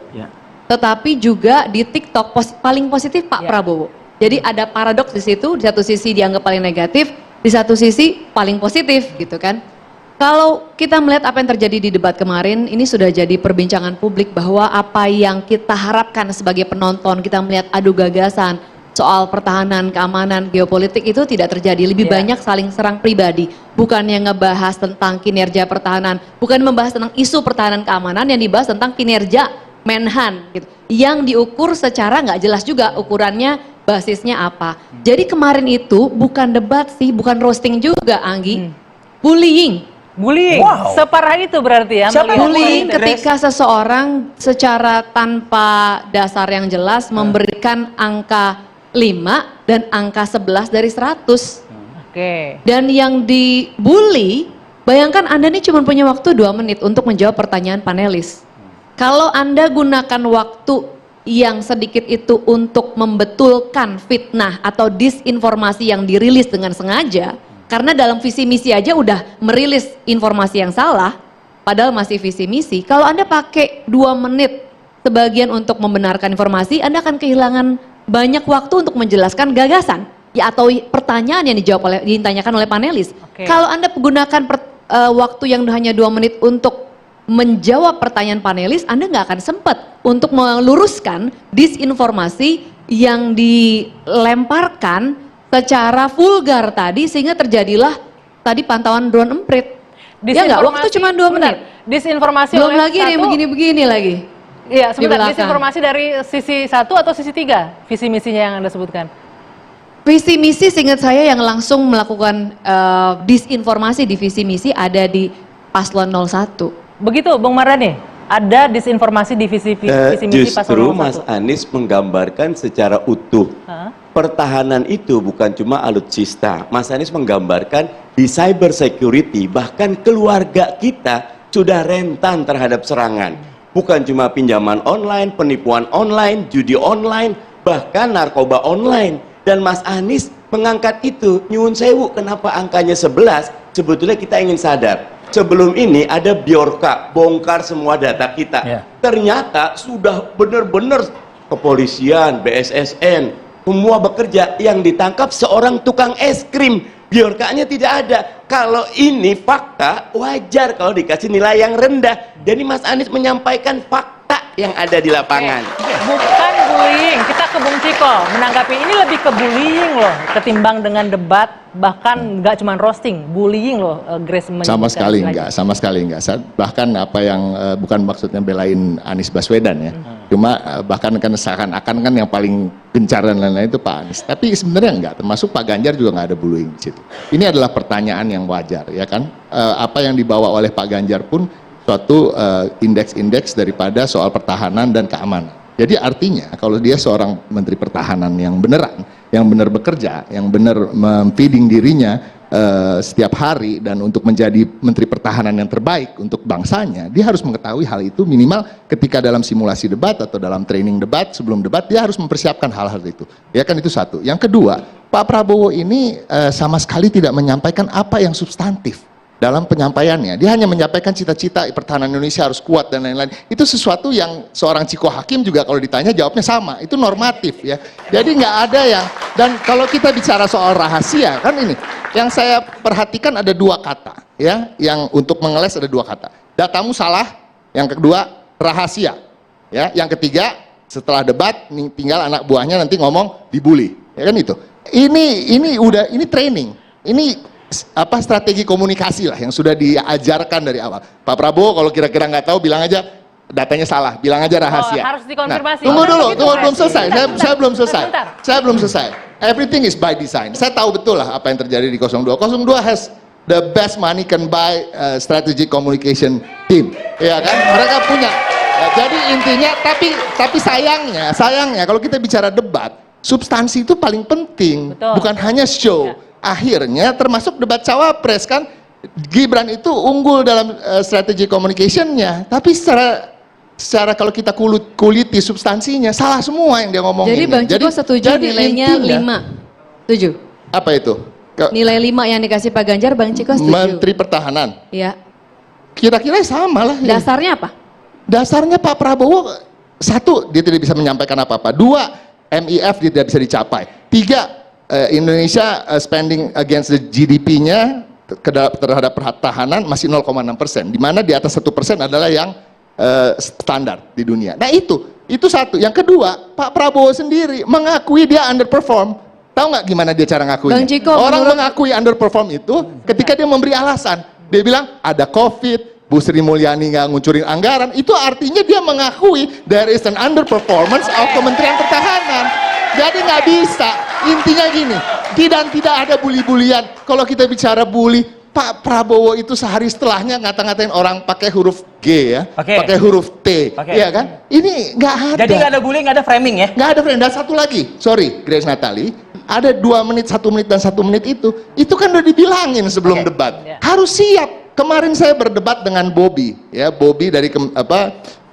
tetapi juga di TikTok paling positif Pak Prabowo. Jadi ada paradoks di situ, di satu sisi dianggap paling negatif, di satu sisi paling positif gitu kan. Kalau kita melihat apa yang terjadi di debat kemarin, ini sudah jadi perbincangan publik bahwa apa yang kita harapkan sebagai penonton, kita melihat adu gagasan soal pertahanan, keamanan, geopolitik itu tidak terjadi. Lebih banyak saling serang pribadi, bukan yang ngebahas tentang kinerja pertahanan, bukan membahas tentang isu pertahanan keamanan, yang dibahas tentang kinerja Menhan gitu. Yang diukur secara nggak jelas juga ukurannya, basisnya apa. Jadi kemarin itu bukan debat sih, bukan roasting juga Anggi, bullying. Bullying, separah itu berarti ya? Bullying ketika seseorang secara tanpa dasar yang jelas memberikan angka 5 dan angka 11 dari 100. Dan yang dibully, bayangkan Anda ini cuma punya waktu 2 menit untuk menjawab pertanyaan panelis. Kalau Anda gunakan waktu yang sedikit itu untuk membetulkan fitnah atau disinformasi yang dirilis dengan sengaja, karena dalam visi misi aja udah merilis informasi yang salah, padahal masih visi misi. Kalau Anda pakai 2 menit sebagian untuk membenarkan informasi, Anda akan kehilangan banyak waktu untuk menjelaskan gagasan ya atau pertanyaan yang ditanyakan oleh panelis. Kalau Anda menggunakan waktu yang hanya 2 menit untuk menjawab pertanyaan panelis, Anda nggak akan sempat untuk meluruskan disinformasi yang dilemparkan secara vulgar tadi, sehingga terjadilah tadi pantauan drone emprit. Ya nggak, waktu cuma 2 menit. Disinformasi belum lagi nih begini-begini lagi. Iya, sebentar, disinformasi dari sisi 1 atau sisi 3 visi misinya yang Anda sebutkan? Visi misi seingat saya yang langsung melakukan disinformasi di visi misi ada di Paslon 01. Begitu Bang Mardhani, ada disinformasi di visi misi Paslon 01. Justru Mas Anies menggambarkan secara utuh. Pertahanan itu bukan cuma alutsista. Mas Anies menggambarkan di cyber security, bahkan keluarga kita sudah rentan terhadap serangan. Bukan cuma pinjaman online, penipuan online, judi online, bahkan narkoba online. Dan Mas Anies mengangkat itu. Nyuwun sewu, kenapa angkanya 11? Sebetulnya kita ingin sadar. Sebelum ini ada Bjorka, bongkar semua data kita. Ternyata sudah benar-benar kepolisian, BSSN, semua bekerja. Yang ditangkap seorang tukang es krim. Bjorkanya tidak ada. Kalau ini fakta, wajar kalau dikasih nilai yang rendah. Jadi Mas Anies menyampaikan fakta yang ada di lapangan. Bukan bullying. Kita ke Bung Ciko menanggapi ini lebih ke bullying loh ketimbang dengan debat, bahkan nggak cuma roasting, bullying loh. Grace sama sekali enggak, sama sekali enggak. Bahkan apa yang bukan maksudnya belain Anies Baswedan ya. Cuma bahkan kan seakan-akan kan yang paling gencar dan lain-lain itu Pak Anies. Tapi sebenarnya enggak, termasuk Pak Ganjar juga nggak ada bullying di situ. Ini adalah pertanyaan yang wajar ya kan. Apa yang dibawa oleh Pak Ganjar pun suatu indeks-indeks daripada soal pertahanan dan keamanan. Jadi artinya kalau dia seorang menteri pertahanan yang beneran, yang benar bekerja, yang benar memfeeding dirinya setiap hari dan untuk menjadi menteri pertahanan yang terbaik untuk bangsanya, dia harus mengetahui hal itu minimal ketika dalam simulasi debat atau dalam training debat, sebelum debat dia harus mempersiapkan hal-hal itu. Ya kan itu satu. Yang kedua, Pak Prabowo ini sama sekali tidak menyampaikan apa yang substantif dalam penyampaiannya. Dia hanya menyampaikan cita-cita pertahanan Indonesia harus kuat dan lain-lain. Itu sesuatu yang seorang Ciko Hakim juga kalau ditanya jawabnya sama. Itu normatif ya. Jadi nggak ada yang, dan kalau kita bicara soal rahasia, kan ini, yang saya perhatikan ada dua kata ya, yang untuk mengeles ada dua kata. Datamu salah, yang kedua rahasia. Ya, yang ketiga setelah debat tinggal anak buahnya nanti ngomong dibully. Ya kan itu. Ini training. Ini apa strategi komunikasi lah yang sudah diajarkan dari awal. Pak Prabowo kalau kira-kira nggak tahu bilang aja datanya salah, bilang aja rahasia. Harus dikonfirmasi. Nah, tunggu dulu, belum selesai. Saya belum selesai. Saya belum selesai. Everything is by design. Saya tahu betul lah apa yang terjadi di 02. 02 has the best money can buy strategic communication team. Ya kan? Mereka punya. Ya, jadi intinya tapi sayangnya kalau kita bicara debat, substansi itu paling penting, bukan hanya show. Akhirnya termasuk debat cawapres kan Gibran itu unggul dalam strategi communication-nya, tapi secara kalau kita kuliti substansinya salah semua yang dia ngomongin. Jadi Bang Ciko setuju nilainya 5? Setuju? Apa itu? Nilai 5 yang dikasih Pak Ganjar, Bang Ciko setuju? Menteri Pertahanan? Iya. Kira-kira sama lah. Dasarnya apa? Dasarnya Pak Prabowo, satu, dia tidak bisa menyampaikan apa-apa. Dua, MIF dia tidak bisa dicapai. Tiga, Indonesia spending against the GDP-nya terhadap pertahanan masih 0,6%, di mana di atas 1% adalah yang standar di dunia. Nah itu satu. Yang kedua, Pak Prabowo sendiri mengakui dia underperform. Tahu nggak gimana dia cara ngakuinya? Orang mengakui underperform itu ketika dia memberi alasan. Dia bilang ada COVID, Bu Sri Mulyani nggak nguncurin anggaran. Itu artinya dia mengakui there is an underperformance of Kementerian Pertahanan. Jadi nggak bisa, intinya gini, tidak ada bully-bulian. Kalau kita bicara bully, Pak Prabowo itu sehari setelahnya ngata-ngatain orang pakai huruf G ya, pakai huruf T, ya kan? Ini nggak ada. Jadi nggak ada bullying, nggak ada framing ya? Nggak ada framing. Dan satu lagi, sorry Grace Natali, ada 2 menit, 1 menit dan 1 menit itu kan udah dibilangin sebelum debat. Harus siap. Kemarin saya berdebat dengan Bobby, ya Bobby dari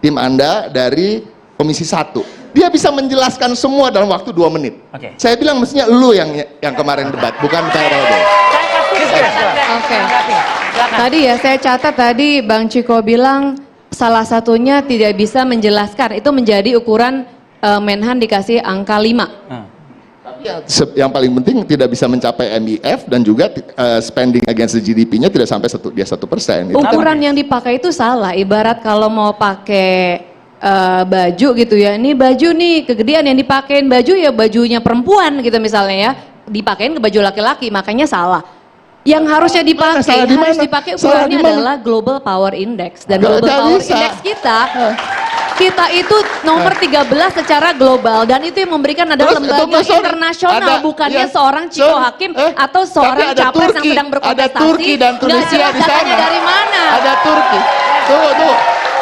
tim Anda dari Komisi 1. Dia bisa menjelaskan semua dalam waktu 2 menit. Saya bilang mestinya lu yang kemarin debat, bukan Pak Prabowo. Oke. Tadi ya saya catat tadi Bang Ciko bilang salah satunya tidak bisa menjelaskan, itu menjadi ukuran Menhan dikasih angka 5. Tapi yang paling penting tidak bisa mencapai MIF dan juga spending against the GDP-nya tidak sampai 1%. Ukuran yang dipakai itu salah. Ibarat kalau mau pakai baju gitu ya, ini baju nih kegedean, yang dipakein baju ya bajunya perempuan gitu misalnya ya, dipakein ke baju laki-laki, makanya salah. Yang harusnya dipakai ukurannya adalah Global Power Index, dan Global Power Index kita itu nomor 13 secara global, dan itu yang memberikan adalah lembaga internasional, bukannya seorang Ciko Hakim atau seorang capres yang sedang berkontestasi. Ada Turki dan Tunisia di sana. Dari mana? Ada Turki. Tunggu.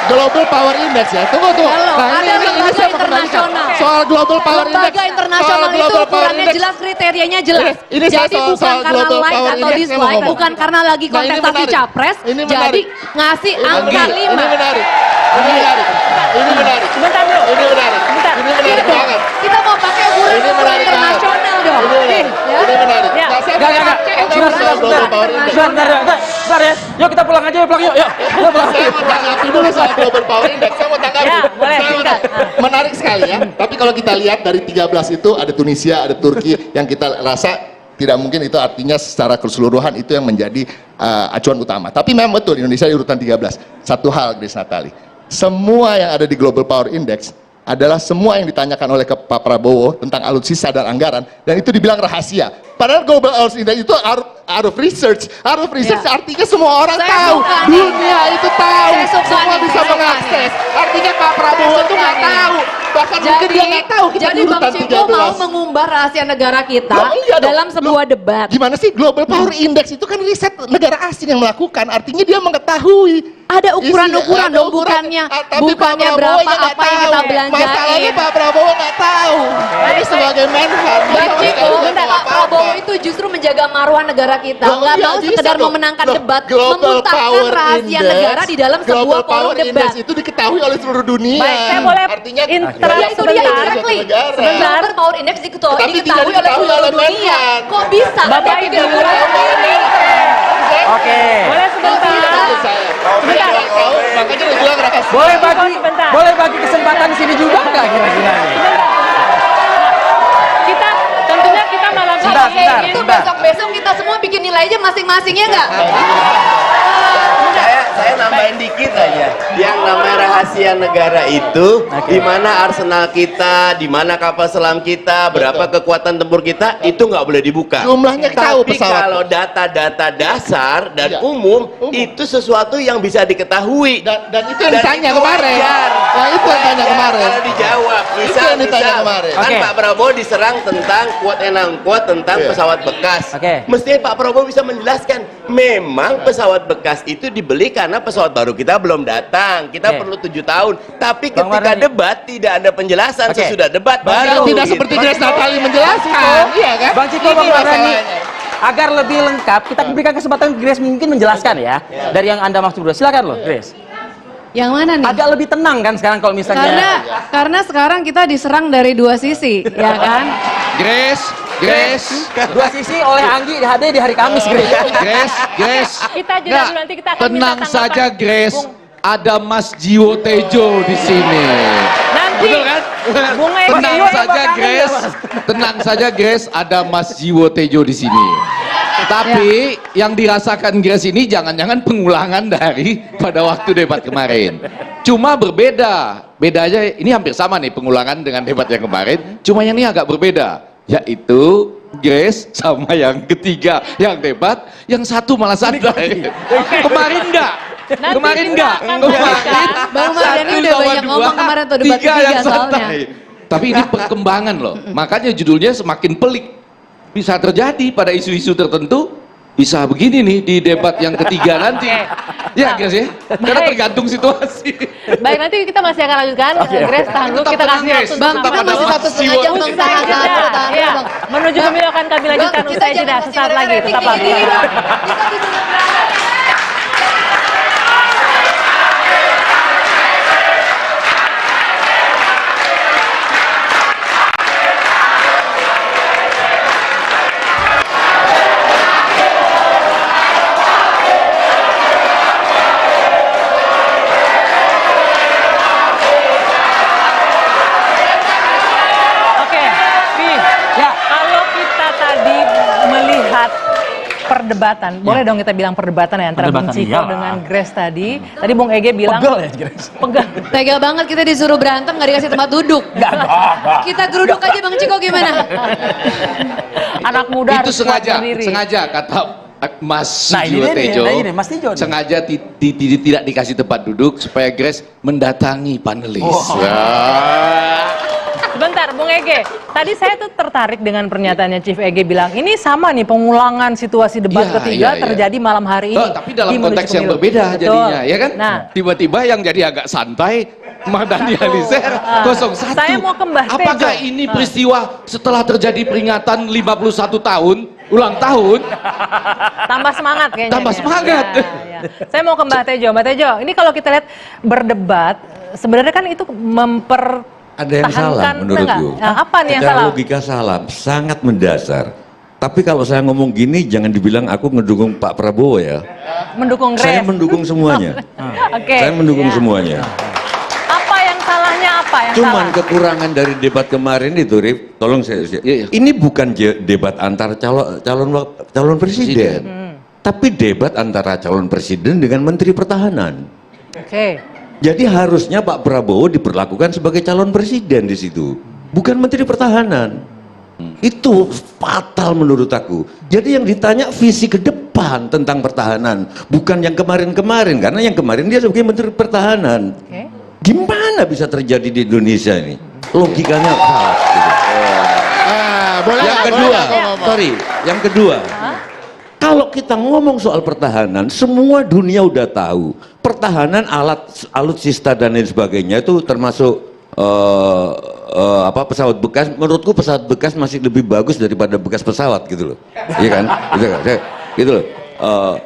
Global Power Index ya. Tunggu. Ada lembaga internasional. Soal Global Power Index. Lembaga internasional itu ukurannya jelas, kriterianya jelas. Jadi bukan karena like atau dislike, bukan karena lagi kontestasi capres, jadi ngasih angka 5. Ini menarik. Sebentar dulu. Ini menarik banget. Kita mau pakai ukuran internasional dong. Ini menarik. Bentar ya. Yuk kita pulang aja, pulang yuk. Saya mau tanggapi dulu soal Global Power Index. Saya mau tanggapi. Menarik sekali ya. Tapi kalau kita lihat dari 13 itu ada Tunisia, ada Turki yang kita rasa tidak mungkin itu artinya secara keseluruhan itu yang menjadi acuan utama. Tapi memang betul Indonesia di urutan 13. Satu hal Grace Natali, semua yang ada di Global Power Index adalah semua yang ditanyakan oleh Pak Prabowo tentang alutsista dan anggaran, dan itu dibilang rahasia. Padahal Global Alutsista Index itu out of research. Out of research artinya semua orang tahu, dunia itu tahu, semua bisa mengakses. Artinya Pak Prabowo itu nggak tahu, bahkan mungkin dia nggak tahu kita jadi di Bang urutan Ciko 13. mau mengumbar rahasia negara kita Iya dong. dalam sebuah debat. Gimana sih Global Power Index itu kan riset negara asing yang melakukan, artinya dia mengetahui. Ada ukuran-ukuran Ada dong, ukuran. bukannya Tapi Pak bukannya Prabowo berapa nggak apa yang kita tahu. belanjain. Masalahnya Pak Prabowo nggak tahu. Ini sebagai Menhan. Bang Ciko, Nggak Pak Prabowo itu justru menjaga marwah negara kita. Loh, Nggak iya, mau bisa sekedar dong. memenangkan Loh, debat, Global memuntahkan Power rahasia Index, negara di dalam Global sebuah forum Power debat. Index itu diketahui oleh seluruh dunia. Baik, saya boleh artinya Ya itu dia exactly. Global Power Index Tapi diketahui tidak oleh diketahui seluruh oleh dunia. Menhan. Kok bisa? Bapak Ada Ibu. tiga bulan ini. Oke. Boleh sebentar. Sebentar. Makanya dia bilang rahasia. Boleh bagi kesempatan di sini juga nggak kira-kira nih? Tentunya kita malam Sebentar, ini sebentar. Itu besok-besok kita semua bikin nilai aja masing-masing ya nggak? Saya nambahin dikit aja. Yang namanya rahasia negara itu, di mana arsenal kita, di mana kapal selam kita, berapa kekuatan tempur kita, itu nggak boleh dibuka. Jumlahnya tahu Tapi pesawat. kalau data-data dasar dan Iya. umum, itu sesuatu yang bisa diketahui. Dan itu yang ditanya itu kemarin. wajar. Nah, itu yang ditanya Wajar kemarin. Kalau dijawab, Itu yang ditanya kemarin. Kan Oke. Pak Prabowo diserang tentang quote and unquote tentang Iya. pesawat bekas. Oke. Mestinya Pak Prabowo bisa menjelaskan, memang pesawat bekas itu dibeli karena pesawat baru kita belum datang. Kita Oke. perlu 7 tahun. Tapi Bang ketika Mardhani. debat tidak ada penjelasan. Oke. Sesudah debat Bang baru. Tidak gitu. seperti Grace Natali menjelaskan. Iya kan? Bang Ciko, Bang Ini Mardhani, masalahnya. agar lebih lengkap, kita berikan kesempatan Grace mungkin menjelaskan ya. Dari yang Anda maksud berdua. Silakan loh, Grace. Yang mana nih? Agak lebih tenang kan sekarang kalau misalnya. Karena sekarang kita diserang dari dua sisi, ya kan? Grace, Dua sisi oleh Anggi hadir di hari Kamis, Grace. Grace. Kita jeda Nggak, dulu, nanti kita akan tenang minta saja tanggapan. Grace. Bung. Ada Mas Jiwo Tejo di sini. Nanti Betul kan? Bung Ege. Tenang saja Grace. Tenang saja Grace, ada Mas Jiwo Tejo di sini. Tapi yang dirasakan Grace ini jangan-jangan pengulangan dari pada waktu debat kemarin. Cuma berbeda. Bedanya ini hampir sama nih pengulangan dengan debat yang kemarin. Cuma yang ini agak berbeda. Yaitu Grace sama yang ketiga yang debat, yang satu malah santai. Kemarin enggak. Nanti Kemarin kita enggak. akan Kemarin berikan. Bang Mardhani satu udah lawan banyak dua, ngomong kemarin tuh debat tiga ketiga yang soalnya. santai. Tapi ini perkembangan loh. Makanya judulnya semakin pelik. Bisa terjadi pada isu-isu tertentu. Bisa begini nih di debat yang ketiga nanti. Ya guys ya. Karena Baik. tergantung situasi. Baik, nanti kita masih akan lanjutkan. Grace, tahan dulu. Tetap Kita tenang, kasih Grace. waktu Bang, untuk kita Bapak masih dulu. satu setengah jam Bang. Usai Tahan jeda. dulu, tahan dulu, Iya. Bang. Menuju pemilu akan kami lanjutkan Bang, usai jeda. Sesaat lagi. Tetaplah bersama. Oke, Pi. Ya. Kalau kita tadi melihat perdebatan, boleh dong kita bilang perdebatan ya antara Bung Perdebatan, Ciko iyalah. dengan Grace tadi. Tadi Bung Ege bilang Pegel ya, Grace. Pegel. Tega banget kita disuruh berantem nggak dikasih tempat duduk. Kita geruduk aja Bang Ciko gimana? Anak muda Itu harus kuat sengaja, berdiri. sengaja kata Mas Nah, ini Jiwo dia nih, Tejo. nah ini, Mas Tejo nih. Sengaja tidak dikasih tempat duduk supaya Grace mendatangi panelis. Wah. Sebentar, Bung Ege. Tadi saya tuh tertarik dengan pernyataannya Chief Ege bilang, ini sama nih pengulangan situasi debat Iya, ketiga iya, iya. terjadi malam hari ini. Tapi dalam di menuju konteks yang pemilu. berbeda Betul. jadinya, ya kan? Nah, Tiba-tiba yang jadi agak santai, Mardhani Alisera 01. Saya mau ke Mbah Tejo. Apakah ini peristiwa setelah terjadi peringatan 51 tahun, ulang tahun? tambah semangat kayaknya. Tambah dia. semangat. Ya, ya. Saya mau ke Mbah Tejo. Mbah Tejo, ini kalau kita lihat berdebat, sebenarnya kan itu Ada yang salah menurutku. Nah, apa nih yang Secara salah? logika salah, sangat mendasar. Tapi kalau saya ngomong gini, jangan dibilang aku ngedukung Pak Prabowo ya. Mendukung Grace. Saya mendukung semuanya. Oke. Saya mendukung ya. semuanya. Apa yang salahnya apa yang Cuman salah? kekurangan dari debat kemarin itu, Rif, tolong saya. Iya. Ini bukan debat antara calon presiden, tapi debat antara calon presiden dengan Menteri Pertahanan. Oke. Jadi harusnya Pak Prabowo diperlakukan sebagai calon presiden di situ, bukan Menteri Pertahanan. Itu fatal menurut aku. Jadi yang ditanya visi ke depan tentang pertahanan, bukan yang kemarin-kemarin, karena yang kemarin dia sebagai Menteri Pertahanan. Gimana bisa terjadi di Indonesia ini? Logikanya salah. Gitu. Yang kedua, yang kedua. Kalau kita ngomong soal pertahanan, semua dunia udah tahu. Pertahanan, alutsista dan lain sebagainya itu termasuk pesawat bekas. Menurutku pesawat bekas masih lebih bagus daripada bekas pesawat gitu loh. Iya kan? Gitu loh.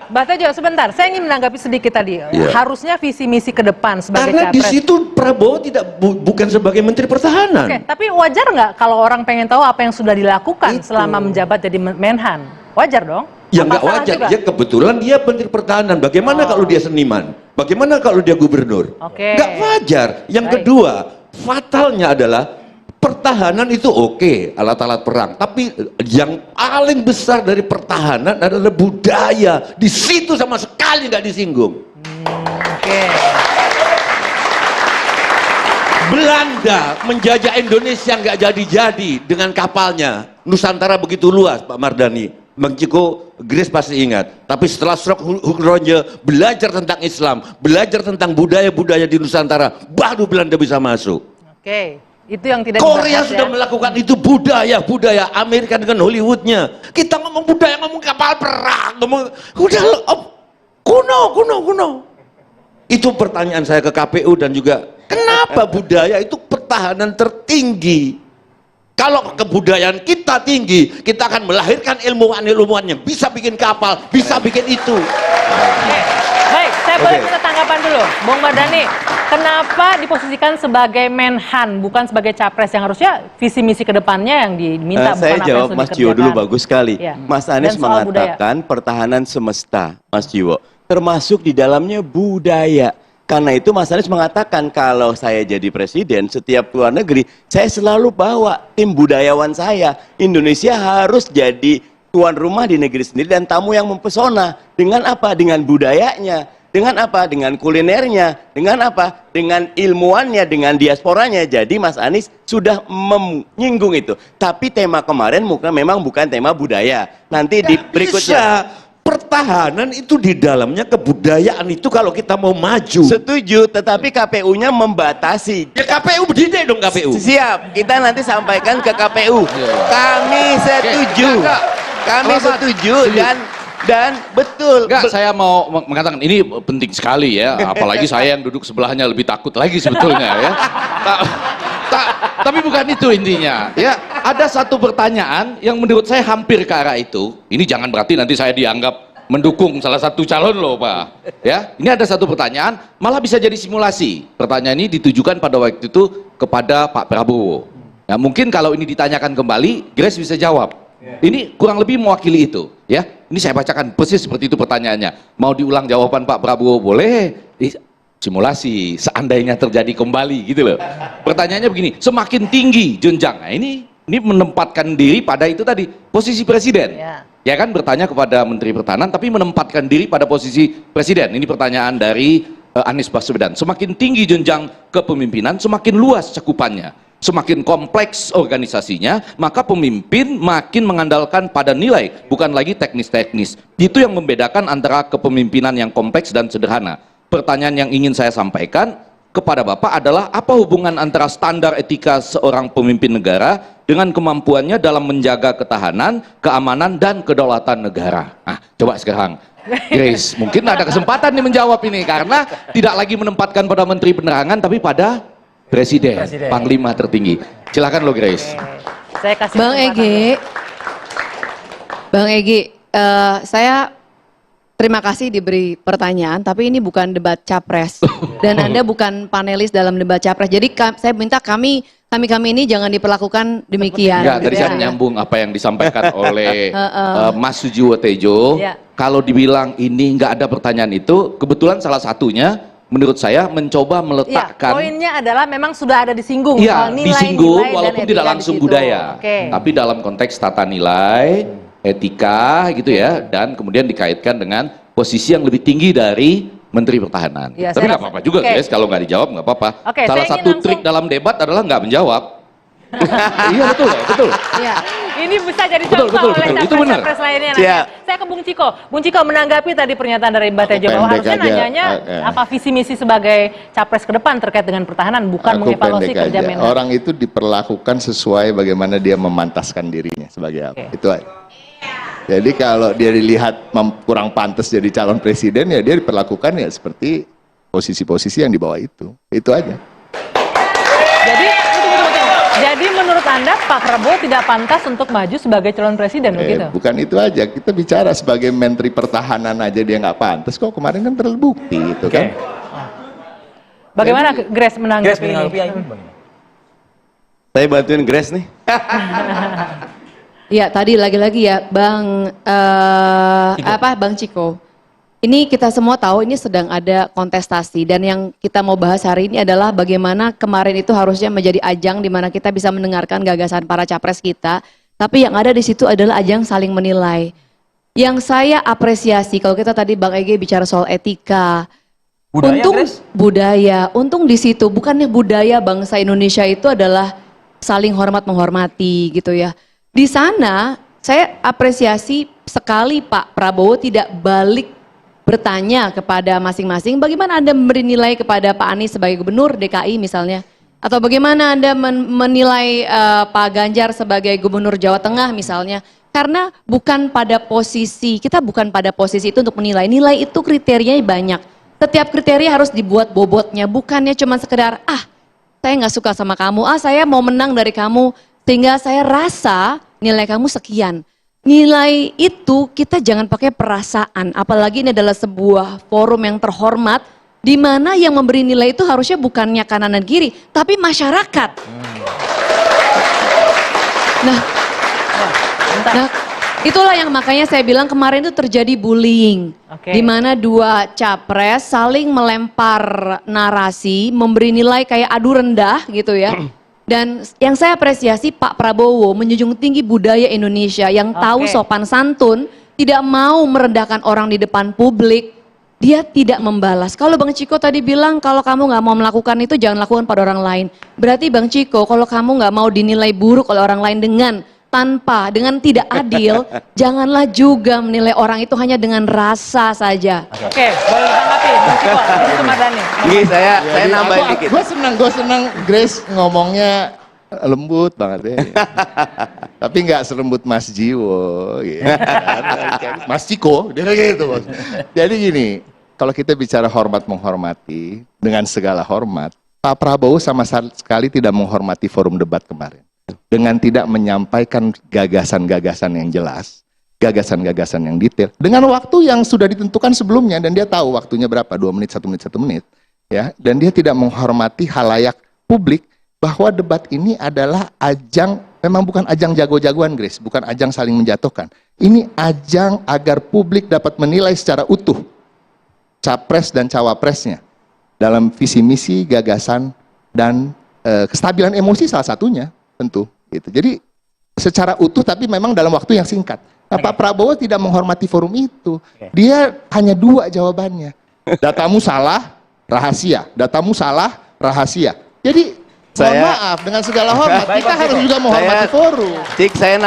Mbak Tejo, sebentar, saya ingin menanggapi sedikit tadi. Harusnya visi misi ke depan sebagai karena capres. di situ Prabowo bukan sebagai Menteri Pertahanan. Oke, tapi wajar nggak kalau orang pengen tahu apa yang sudah dilakukan selama menjabat jadi Menhan? Wajar dong? Ya nggak wajar, ya kebetulan dia Menteri Pertahanan. Bagaimana kalau dia seniman? Bagaimana kalau dia gubernur? Nggak wajar. Yang kedua, fatalnya adalah pertahanan itu oke, alat-alat perang. Tapi yang paling besar dari pertahanan adalah budaya. Di situ sama sekali nggak disinggung. Belanda menjajah Indonesia nggak jadi-jadi dengan kapalnya. Nusantara begitu luas, Pak Mardhani. Bang Ciko, Grace pasti ingat. Tapi setelah Strokhulronje belajar tentang Islam, belajar tentang budaya-budaya di Nusantara, baru Belanda bisa masuk. Oke, itu yang tidak Korea sudah melakukan itu, budaya Amerika dengan Hollywoodnya. Kita ngomong budaya, ngomong kapal perang, ngomong udah kuno. Itu pertanyaan saya ke KPU dan juga kenapa budaya itu pertahanan tertinggi? Kalau kebudayaan kita tinggi, kita akan melahirkan ilmuwan-ilmuwan yang bisa bikin kapal, bisa bikin itu. Baik, saya boleh minta tanggapan dulu, Bung Mardhani. Kenapa diposisikan sebagai Menhan, bukan sebagai capres yang harusnya visi misi kedepannya yang diminta? Saya jawab Mas Jiwo dulu, bagus sekali. Mas Anies mengatakan pertahanan semesta, Mas Jiwo, termasuk di dalamnya budaya. Karena itu Mas Anies mengatakan kalau saya jadi presiden, setiap luar negeri, saya selalu bawa tim budayawan saya. Indonesia harus jadi tuan rumah di negeri sendiri dan tamu yang mempesona. Dengan apa? Dengan budayanya. Dengan apa? Dengan kulinernya. Dengan apa? Dengan ilmuannya, dengan diasporanya. Jadi Mas Anies sudah menyinggung itu. Tapi tema kemarin memang bukan tema budaya. Nanti di berikutnya. Pertahanan itu di dalamnya kebudayaan itu kalau kita mau maju. Setuju, tetapi KPU-nya membatasi. Ya KPU berdiri dong KPU. Siap, kita nanti sampaikan ke KPU. Kami setuju. Kami setuju dan betul. Enggak, saya mau mengatakan ini penting sekali ya. Apalagi saya yang duduk sebelahnya lebih takut lagi sebetulnya ya. Tapi bukan itu intinya. Ya, ada satu pertanyaan yang menurut saya hampir ke arah itu. Ini jangan berarti nanti saya dianggap mendukung salah satu calon loh, Pak. Ya, ini ada satu pertanyaan malah bisa jadi simulasi. Pertanyaan ini ditujukan pada waktu itu kepada Pak Prabowo. Ya, mungkin kalau ini ditanyakan kembali, Grace bisa jawab. Ini kurang lebih mewakili itu, ya. Ini saya bacakan persis seperti itu pertanyaannya. Mau diulang jawaban Pak Prabowo boleh? Simulasi, seandainya terjadi kembali gitu loh. Pertanyaannya begini, semakin tinggi jenjang. Nah, ini menempatkan diri pada itu tadi, posisi presiden. Ya kan, bertanya kepada Menteri Pertahanan tapi menempatkan diri pada posisi presiden. Ini pertanyaan dari Anies Baswedan. Semakin tinggi jenjang kepemimpinan, semakin luas cakupannya. Semakin kompleks organisasinya, maka pemimpin makin mengandalkan pada nilai, bukan lagi teknis-teknis. Itu yang membedakan antara kepemimpinan yang kompleks dan sederhana. Pertanyaan yang ingin saya sampaikan kepada Bapak adalah apa hubungan antara standar etika seorang pemimpin negara dengan kemampuannya dalam menjaga ketahanan, keamanan, dan kedaulatan negara. Nah, coba sekarang Grace, mungkin ada kesempatan nih menjawab ini karena tidak lagi menempatkan pada Menteri Penerangan tapi pada Presiden. Panglima tertinggi. Silakan lo Grace. Saya kasih Bang Egy, saya terima kasih diberi pertanyaan, tapi ini bukan debat capres dan Anda bukan panelis dalam debat capres. Jadi saya minta kami ini jangan diperlakukan demikian. Enggak, tadi saya nyambung apa yang disampaikan oleh Mas Sujiwo Tejo. Kalau dibilang ini nggak ada pertanyaan itu, kebetulan salah satunya menurut saya mencoba meletakkan. Poinnya adalah memang sudah ada disinggung. Iya, disinggung walaupun tidak langsung budaya, tapi dalam konteks tata nilai, etika gitu ya, dan kemudian dikaitkan dengan posisi yang lebih tinggi dari Menteri Pertahanan. Ya, Tapi saya nggak apa-apa juga, guys, kalau nggak dijawab nggak apa-apa. Oke, Salah saya ingin satu langsung- trik dalam debat adalah nggak menjawab. Iya betul, betul. Ya, ini bisa jadi Betul, contoh betul, oleh betul. Itu benar. capres-capres lainnya nanti. Siap. Saya ke Bung Ciko. Bung Ciko menanggapi tadi pernyataan dari Mbak Tejo bahwa pendek harusnya aja. nanyanya apa visi misi sebagai capres ke depan terkait dengan pertahanan, bukan Aku mengevaluasi pendek kerja aja. Menhan. Orang itu diperlakukan sesuai bagaimana dia memantaskan dirinya sebagai apa. Itu aja. Jadi kalau dia dilihat kurang pantas jadi calon presiden, ya dia diperlakukan ya seperti posisi-posisi yang di bawah itu. Itu aja. Jadi, jadi menurut Anda Pak Prabowo tidak pantas untuk maju sebagai calon presiden begitu? Bukan itu aja. Kita bicara sebagai Menteri Pertahanan aja dia nggak pantas. Kok kemarin kan terbukti itu kan. Bagaimana Grace menanggapi Grace menanggapi ini? ini? Saya bantuin Grace nih. Ya tadi lagi-lagi ya Bang Bang Ciko. Ini kita semua tahu ini sedang ada kontestasi dan yang kita mau bahas hari ini adalah bagaimana kemarin itu harusnya menjadi ajang di mana kita bisa mendengarkan gagasan para capres kita, tapi yang ada di situ adalah ajang saling menilai. Yang saya apresiasi kalau kita tadi Bang Ege bicara soal etika, untung di situ bukannya budaya bangsa Indonesia itu adalah saling hormat menghormati gitu ya. Di sana saya apresiasi sekali Pak Prabowo tidak balik bertanya kepada masing-masing bagaimana Anda memberi nilai kepada Pak Anies sebagai gubernur DKI misalnya, atau bagaimana Anda menilai Pak Ganjar sebagai gubernur Jawa Tengah misalnya, karena bukan pada posisi itu untuk menilai. Nilai itu kriterianya banyak, setiap kriteria harus dibuat bobotnya, bukannya cuma sekedar saya nggak suka sama kamu, saya mau menang dari kamu sehingga saya rasa nilai kamu sekian. Nilai itu kita jangan pakai perasaan, apalagi ini adalah sebuah forum yang terhormat di mana yang memberi nilai itu harusnya bukannya kanan dan kiri, tapi masyarakat. Nah, itulah yang makanya saya bilang kemarin itu terjadi bullying, di mana dua capres saling melempar narasi, memberi nilai kayak adu rendah gitu ya. Dan yang saya apresiasi Pak Prabowo menjunjung tinggi budaya Indonesia yang tahu sopan santun, tidak mau merendahkan orang di depan publik, dia tidak membalas. Kalau Bang Ciko tadi bilang kalau kamu nggak mau melakukan itu jangan lakukan pada orang lain. Berarti Bang Ciko kalau kamu nggak mau dinilai buruk oleh orang lain dengan tidak adil, janganlah juga menilai orang itu hanya dengan rasa saja. Oke, boleh ditanggapi Bang Ciko, itu Mardhani. Ini saya nambahin dikit. Gue senang Grace ngomongnya lembut banget ya. Tapi nggak selembut Mas Jiwo. Gitu. Mas Ciko, dia kayak gitu. Bos. Jadi gini, kalau kita bicara hormat menghormati dengan segala hormat, Pak Prabowo sama sekali tidak menghormati forum debat kemarin. Dengan tidak menyampaikan gagasan-gagasan yang jelas, gagasan-gagasan yang detail, dengan waktu yang sudah ditentukan sebelumnya, dan dia tahu waktunya berapa, 2 menit, 1 menit, 1 menit, ya, dan dia tidak menghormati halayak publik, bahwa debat ini adalah ajang, memang bukan ajang jago-jagoan Grace, bukan ajang saling menjatuhkan, ini ajang agar publik dapat menilai secara utuh, capres dan cawapresnya, dalam visi misi, gagasan, dan kestabilan emosi salah satunya. Tentu gitu. Jadi secara utuh tapi memang dalam waktu yang singkat. Nah, Pak Prabowo tidak menghormati forum itu. Dia hanya 2 jawabannya. Datamu salah, rahasia. Datamu salah, rahasia. Jadi mohon maaf dengan segala hormat kita harus juga menghormati forum. Cik, saya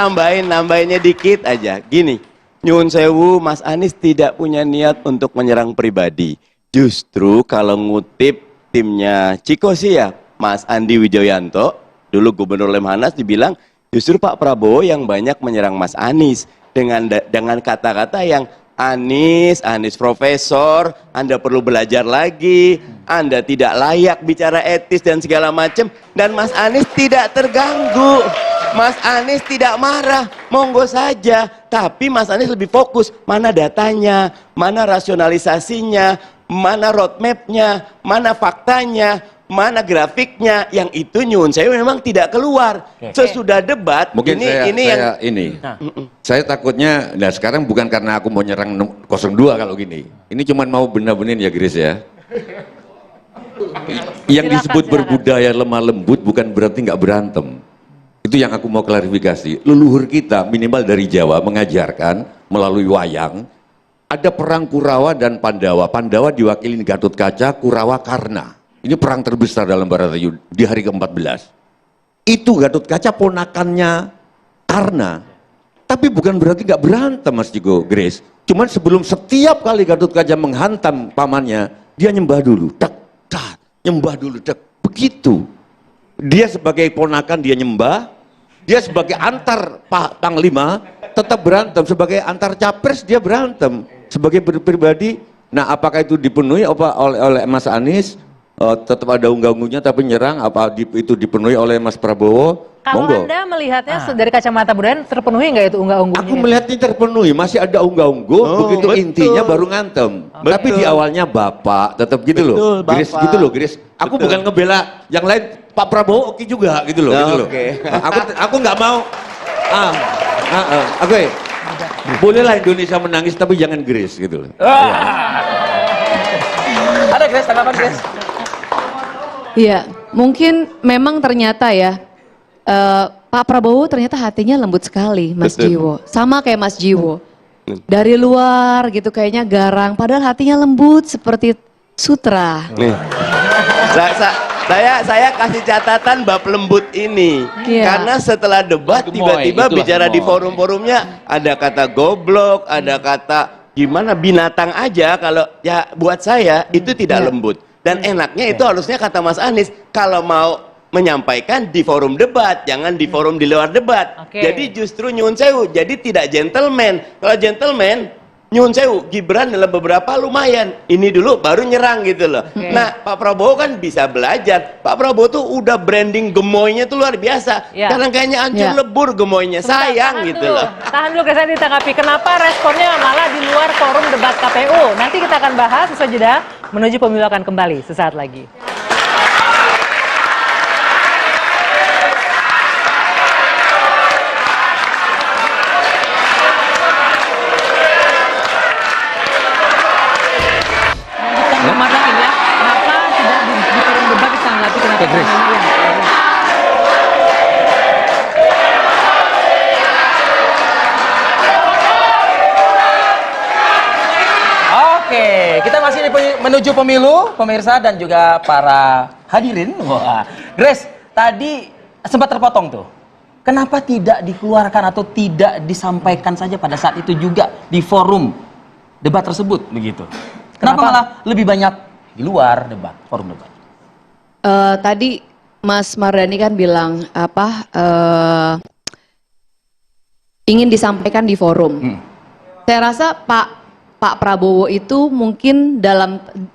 nambahinnya dikit aja. Gini, nyun sewu, Mas Anies tidak punya niat untuk menyerang pribadi. Justru kalau ngutip timnya Ciko sih ya, Mas Andi Wijoyanto, dulu Gubernur Lemhanas dibilang justru Pak Prabowo yang banyak menyerang Mas Anies dengan kata-kata yang Anies profesor, Anda perlu belajar lagi, Anda tidak layak bicara etis dan segala macam, dan Mas Anies tidak terganggu, Mas Anies tidak marah, monggo saja, tapi Mas Anies lebih fokus mana datanya, mana rasionalisasinya, mana roadmapnya, mana faktanya, mana grafiknya, yang itu nyun saya memang tidak keluar. Sesudah debat mungkin saya takutnya, nah sekarang bukan karena aku mau nyerang 02 kalau gini, ini cuma mau benar-benar ya Grace ya, yang disebut berbudaya lemah lembut bukan berarti nggak berantem. Itu yang aku mau klarifikasi. Leluhur kita minimal dari Jawa mengajarkan melalui wayang, ada perang Kurawa dan Pandawa. Pandawa diwakili Gatot Kaca, Kurawa Karna. Ini perang terbesar dalam Bharatayuddha di hari ke-14. Itu Gatot Kaca ponakannya Karna. Tapi bukan berarti nggak berantem, Mas Jiko, Grace. Cuman sebelum setiap kali Gatot Kaca menghantam pamannya, dia nyembah dulu. Tak, tak, nyembah dulu. Tak. Begitu. Dia sebagai ponakan dia nyembah. Dia sebagai antar panglima tetap berantem. Sebagai antar capres dia berantem. Sebagai pribadi, nah apakah itu dipenuhi oleh Mas Anies? Tetap ada unggah-ungguhnya tapi nyerang, apa itu dipenuhi oleh Mas Prabowo? Kalau Monggo. Anda melihatnya dari kacamata budaya terpenuhi nggak itu unggah-ungguhnya? Aku melihatnya terpenuhi, masih ada unggah-ungguh, begitu betul. intinya baru ngantem. Tapi di awalnya Bapak, tetap gitu loh. Grace gitu loh, Grace. Aku bukan ngebela yang lain, Pak Prabowo oke juga gitu loh. Gitu loh. Aku nggak mau. Oke. Bolehlah Indonesia menangis tapi jangan Grace gitu loh. Ada Grace, tanggapan Grace? Iya, mungkin memang ternyata ya Pak Prabowo ternyata hatinya lembut sekali, Mas Jiwo. Sama kayak Mas Jiwo. Dari luar gitu kayaknya garang, padahal hatinya lembut seperti sutra. Nih. Saya kasih catatan bab lembut ini. Karena setelah debat tiba-tiba bicara di forum-forumnya ada kata goblok, ada kata gimana binatang aja, kalau ya buat saya itu tidak lembut. Dan enaknya itu harusnya kata Mas Anies, kalau mau menyampaikan di forum debat, jangan di forum di luar debat. Jadi justru nyun sewu, jadi tidak gentleman. Kalau gentleman, nyun sewu, Gibran dalam beberapa lumayan. Ini dulu baru nyerang gitu loh. Nah, Pak Prabowo kan bisa belajar. Pak Prabowo tuh udah branding gemoynya tuh luar biasa. Karena kayaknya hancur lebur gemoynya. Sayang gitu loh. Tahan dulu, saya ditanggapi. Kenapa responnya malah di luar forum debat KPU? Nanti kita akan bahas sesuai jeda. Menuju Pemilu akan kembali sesaat lagi. Oke, kita masih menuju pemilu, pemirsa dan juga para hadirin. Wah, Grace, tadi sempat terpotong tuh. Kenapa tidak dikeluarkan atau tidak disampaikan saja pada saat itu juga di forum debat tersebut begitu? Kenapa malah lebih banyak di luar debat, forum debat? Tadi Mas Mardhani kan bilang ingin disampaikan di forum. Saya rasa Pak Prabowo itu mungkin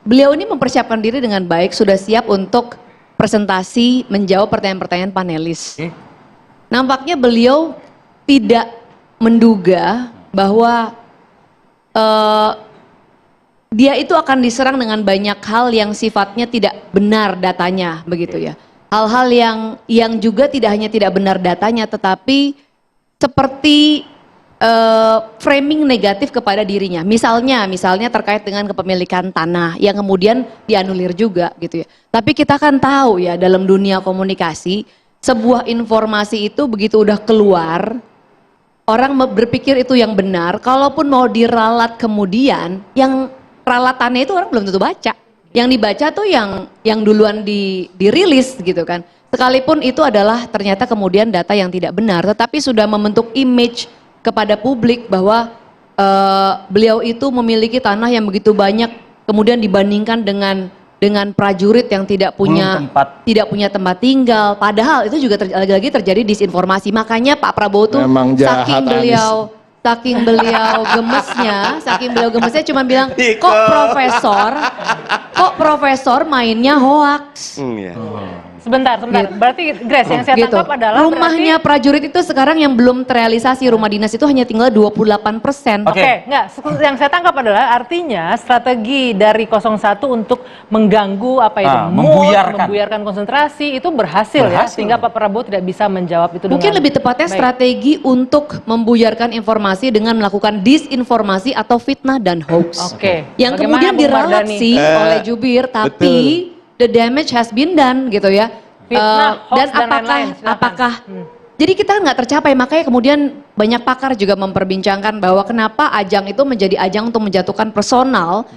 beliau ini mempersiapkan diri dengan baik, sudah siap untuk presentasi menjawab pertanyaan-pertanyaan panelis. Nampaknya beliau tidak menduga bahwa dia itu akan diserang dengan banyak hal yang sifatnya tidak benar datanya, begitu ya. Hal-hal yang juga tidak hanya tidak benar datanya, tetapi seperti framing negatif kepada dirinya. Misalnya terkait dengan kepemilikan tanah yang kemudian dianulir juga gitu ya. Tapi kita kan tahu ya dalam dunia komunikasi, sebuah informasi itu begitu udah keluar, orang berpikir itu yang benar, kalaupun mau diralat kemudian, yang ralatannya itu orang belum tentu baca. Yang dibaca tuh yang duluan dirilis gitu kan. Sekalipun itu adalah ternyata kemudian data yang tidak benar, tetapi sudah membentuk image kepada publik bahwa beliau itu memiliki tanah yang begitu banyak, kemudian dibandingkan dengan prajurit yang tidak punya tempat tinggal. Padahal itu juga lagi-lagi terjadi disinformasi. Makanya Pak Prabowo tuh saking beliau gemesnya cuma bilang kok profesor mainnya hoax. Sebentar. Berarti Grace yang saya tangkap adalah rumahnya prajurit itu sekarang yang belum terrealisasi, rumah dinas itu hanya tinggal 28%. Oke, enggak. Yang saya tangkap adalah artinya strategi dari 01 untuk mengganggu membuyarkan konsentrasi itu berhasil ya, sehingga Pak Prabowo tidak bisa menjawab itu. Mungkin lebih tepatnya strategi untuk membuyarkan informasi dengan melakukan disinformasi atau fitnah dan hoax. Yang kemudian diralat sih oleh jubir, tapi the damage has been done gitu ya. Fitnah, dan hoax, dan apakah Jadi kita nggak tercapai, makanya kemudian banyak pakar juga memperbincangkan bahwa kenapa ajang itu menjadi ajang untuk menjatuhkan personal,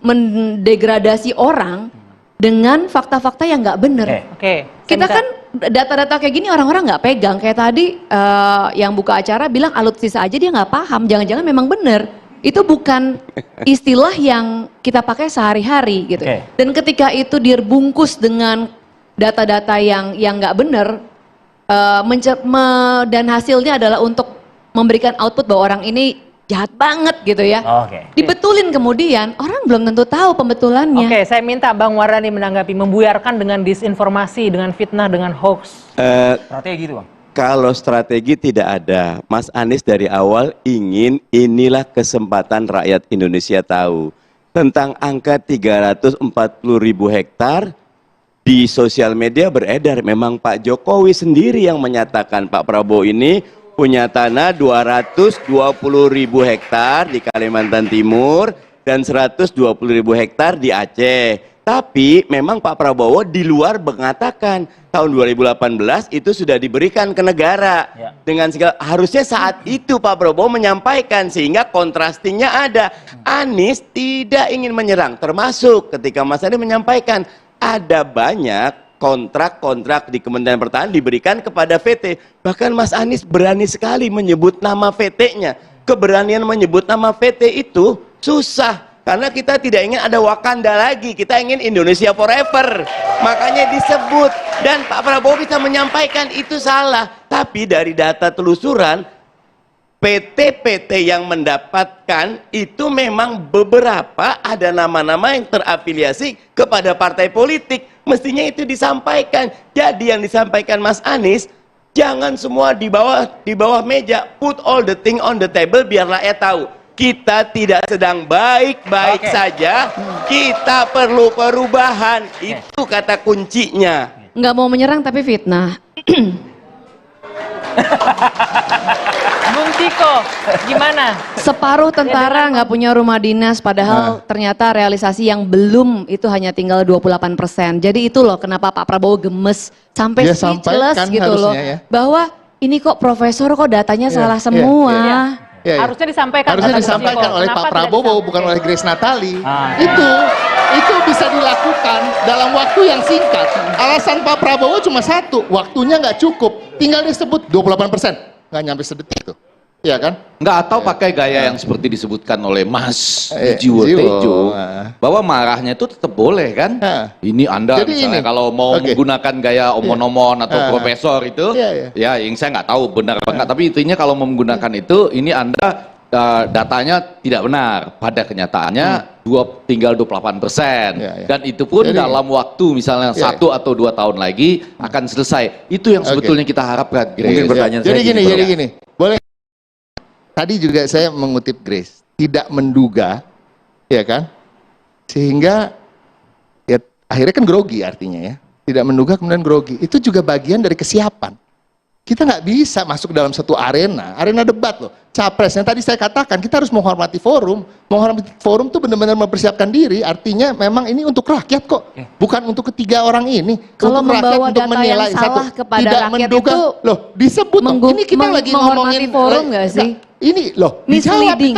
mendegradasi orang dengan fakta-fakta yang nggak benar. Kita kan data-data kayak gini orang-orang nggak pegang. Kayak tadi yang buka acara bilang alutsisa aja dia nggak paham. Jangan-jangan memang benar. Itu bukan istilah yang kita pakai sehari-hari gitu. Dan ketika itu dibungkus dengan data-data yang nggak benar, dan hasilnya adalah untuk memberikan output bahwa orang ini jahat banget gitu ya. Dibetulin kemudian, orang belum tentu tahu pembetulannya. Oke, saya minta Bang Mardhani menanggapi, membuyarkan dengan disinformasi, dengan fitnah, dengan hoax. Strategi gitu Bang. Kalau strategi tidak ada, Mas Anies dari awal ingin inilah kesempatan rakyat Indonesia tahu. Tentang angka 340.000 hektar, di sosial media beredar, memang Pak Jokowi sendiri yang menyatakan Pak Prabowo ini punya tanah 220.000 hektar di Kalimantan Timur dan 120.000 hektar di Aceh. Tapi memang Pak Prabowo di luar mengatakan tahun 2018 itu sudah diberikan ke negara. Dengan segala, harusnya saat itu Pak Prabowo menyampaikan sehingga kontrastingnya ada. Anies tidak ingin menyerang, termasuk ketika Mas Anies menyampaikan ada banyak kontrak-kontrak di Kementerian Pertahanan diberikan kepada VT. Bahkan Mas Anies berani sekali menyebut nama VT-nya. Keberanian menyebut nama VT itu susah. Karena kita tidak ingin ada Wakanda lagi. Kita ingin Indonesia forever. Makanya disebut. Dan Pak Prabowo bisa menyampaikan itu salah. Tapi dari data telusuran, PT-PT yang mendapatkan itu memang beberapa ada nama-nama yang terafiliasi kepada partai politik. Mestinya itu disampaikan. Jadi yang disampaikan Mas Anies, jangan semua di bawah meja. Put all the thing on the table biar rakyat tahu. Kita tidak sedang baik-baik saja. Kita perlu perubahan. Itu kata kuncinya. Nggak mau menyerang tapi fitnah. Bung Ciko, gimana? Separuh tentara nggak punya rumah dinas, padahal ternyata realisasi yang belum itu hanya tinggal 28%. Jadi itu loh kenapa Pak Prabowo gemes sampai Dia speechless sampaikan gitu loh. harusnya ya. Bahwa ini kok profesor kok datanya salah semua. Harusnya disampaikan. Harusnya disampaikan oleh Pak Prabowo, bukan oleh Grace Natali. Itu bisa dilakukan dalam waktu yang singkat. Alasan Pak Prabowo cuma satu, waktunya nggak cukup. Tinggal disebut 28%, nggak nyampe sedetik tuh. Iya kan? Nggak, atau pakai gaya yang seperti disebutkan oleh Mas Jiwo Tejo, bahwa marahnya itu tetap boleh kan? Ini Anda Jadi misalnya ini, kalau mau menggunakan gaya omon-omon atau profesor itu, ya yang saya nggak tahu benar apa enggak, tapi intinya kalau mau menggunakan itu, ini Anda datanya tidak benar. Pada kenyataannya tinggal 28%. Dan itu pun dalam waktu misalnya 1 atau 2 tahun lagi akan selesai. Itu yang sebetulnya kita harapkan. Mungkin pertanyaan jadi gini. Boleh. Tadi juga saya mengutip Grace, tidak menduga, ya kan? Sehingga ya akhirnya kan grogi artinya ya. Tidak menduga kemudian grogi. Itu juga bagian dari kesiapan. Kita nggak bisa masuk dalam satu arena debat loh. Capres yang tadi saya katakan, kita harus menghormati forum. Menghormati forum tuh benar-benar mempersiapkan diri. Artinya memang ini untuk rakyat kok, bukan untuk ketiga orang ini. Kalau untuk membawa rakyat, untuk data menilai yang salah kepada tidak rakyat menduga, itu loh disebut dong. Ini kita lagi ngomongin forum nggak sih? Ini loh, misleading,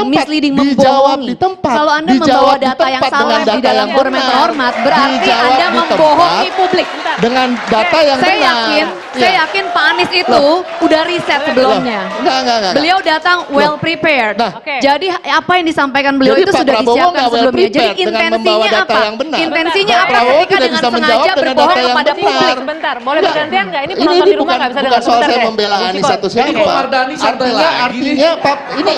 dijawab di tempat. Kalau Anda membawa data yang salah di dalam forum yang terhormat, berarti Anda membohongi publik. Dengan data yang benar. Saya yakin Pak Anies itu udah riset sebelumnya. Enggak. Beliau datang well prepared. Jadi apa yang disampaikan beliau itu sudah disiapkan sebelumnya. Jadi intensinya apa? Intensinya apa ketika dengan sengaja berbohong kepada publik? Sebentar, boleh bergantian nggak? Ini penonton di rumah nggak bisa dengar. Bukan soal saya membela Anies satu siapa. Artinya ini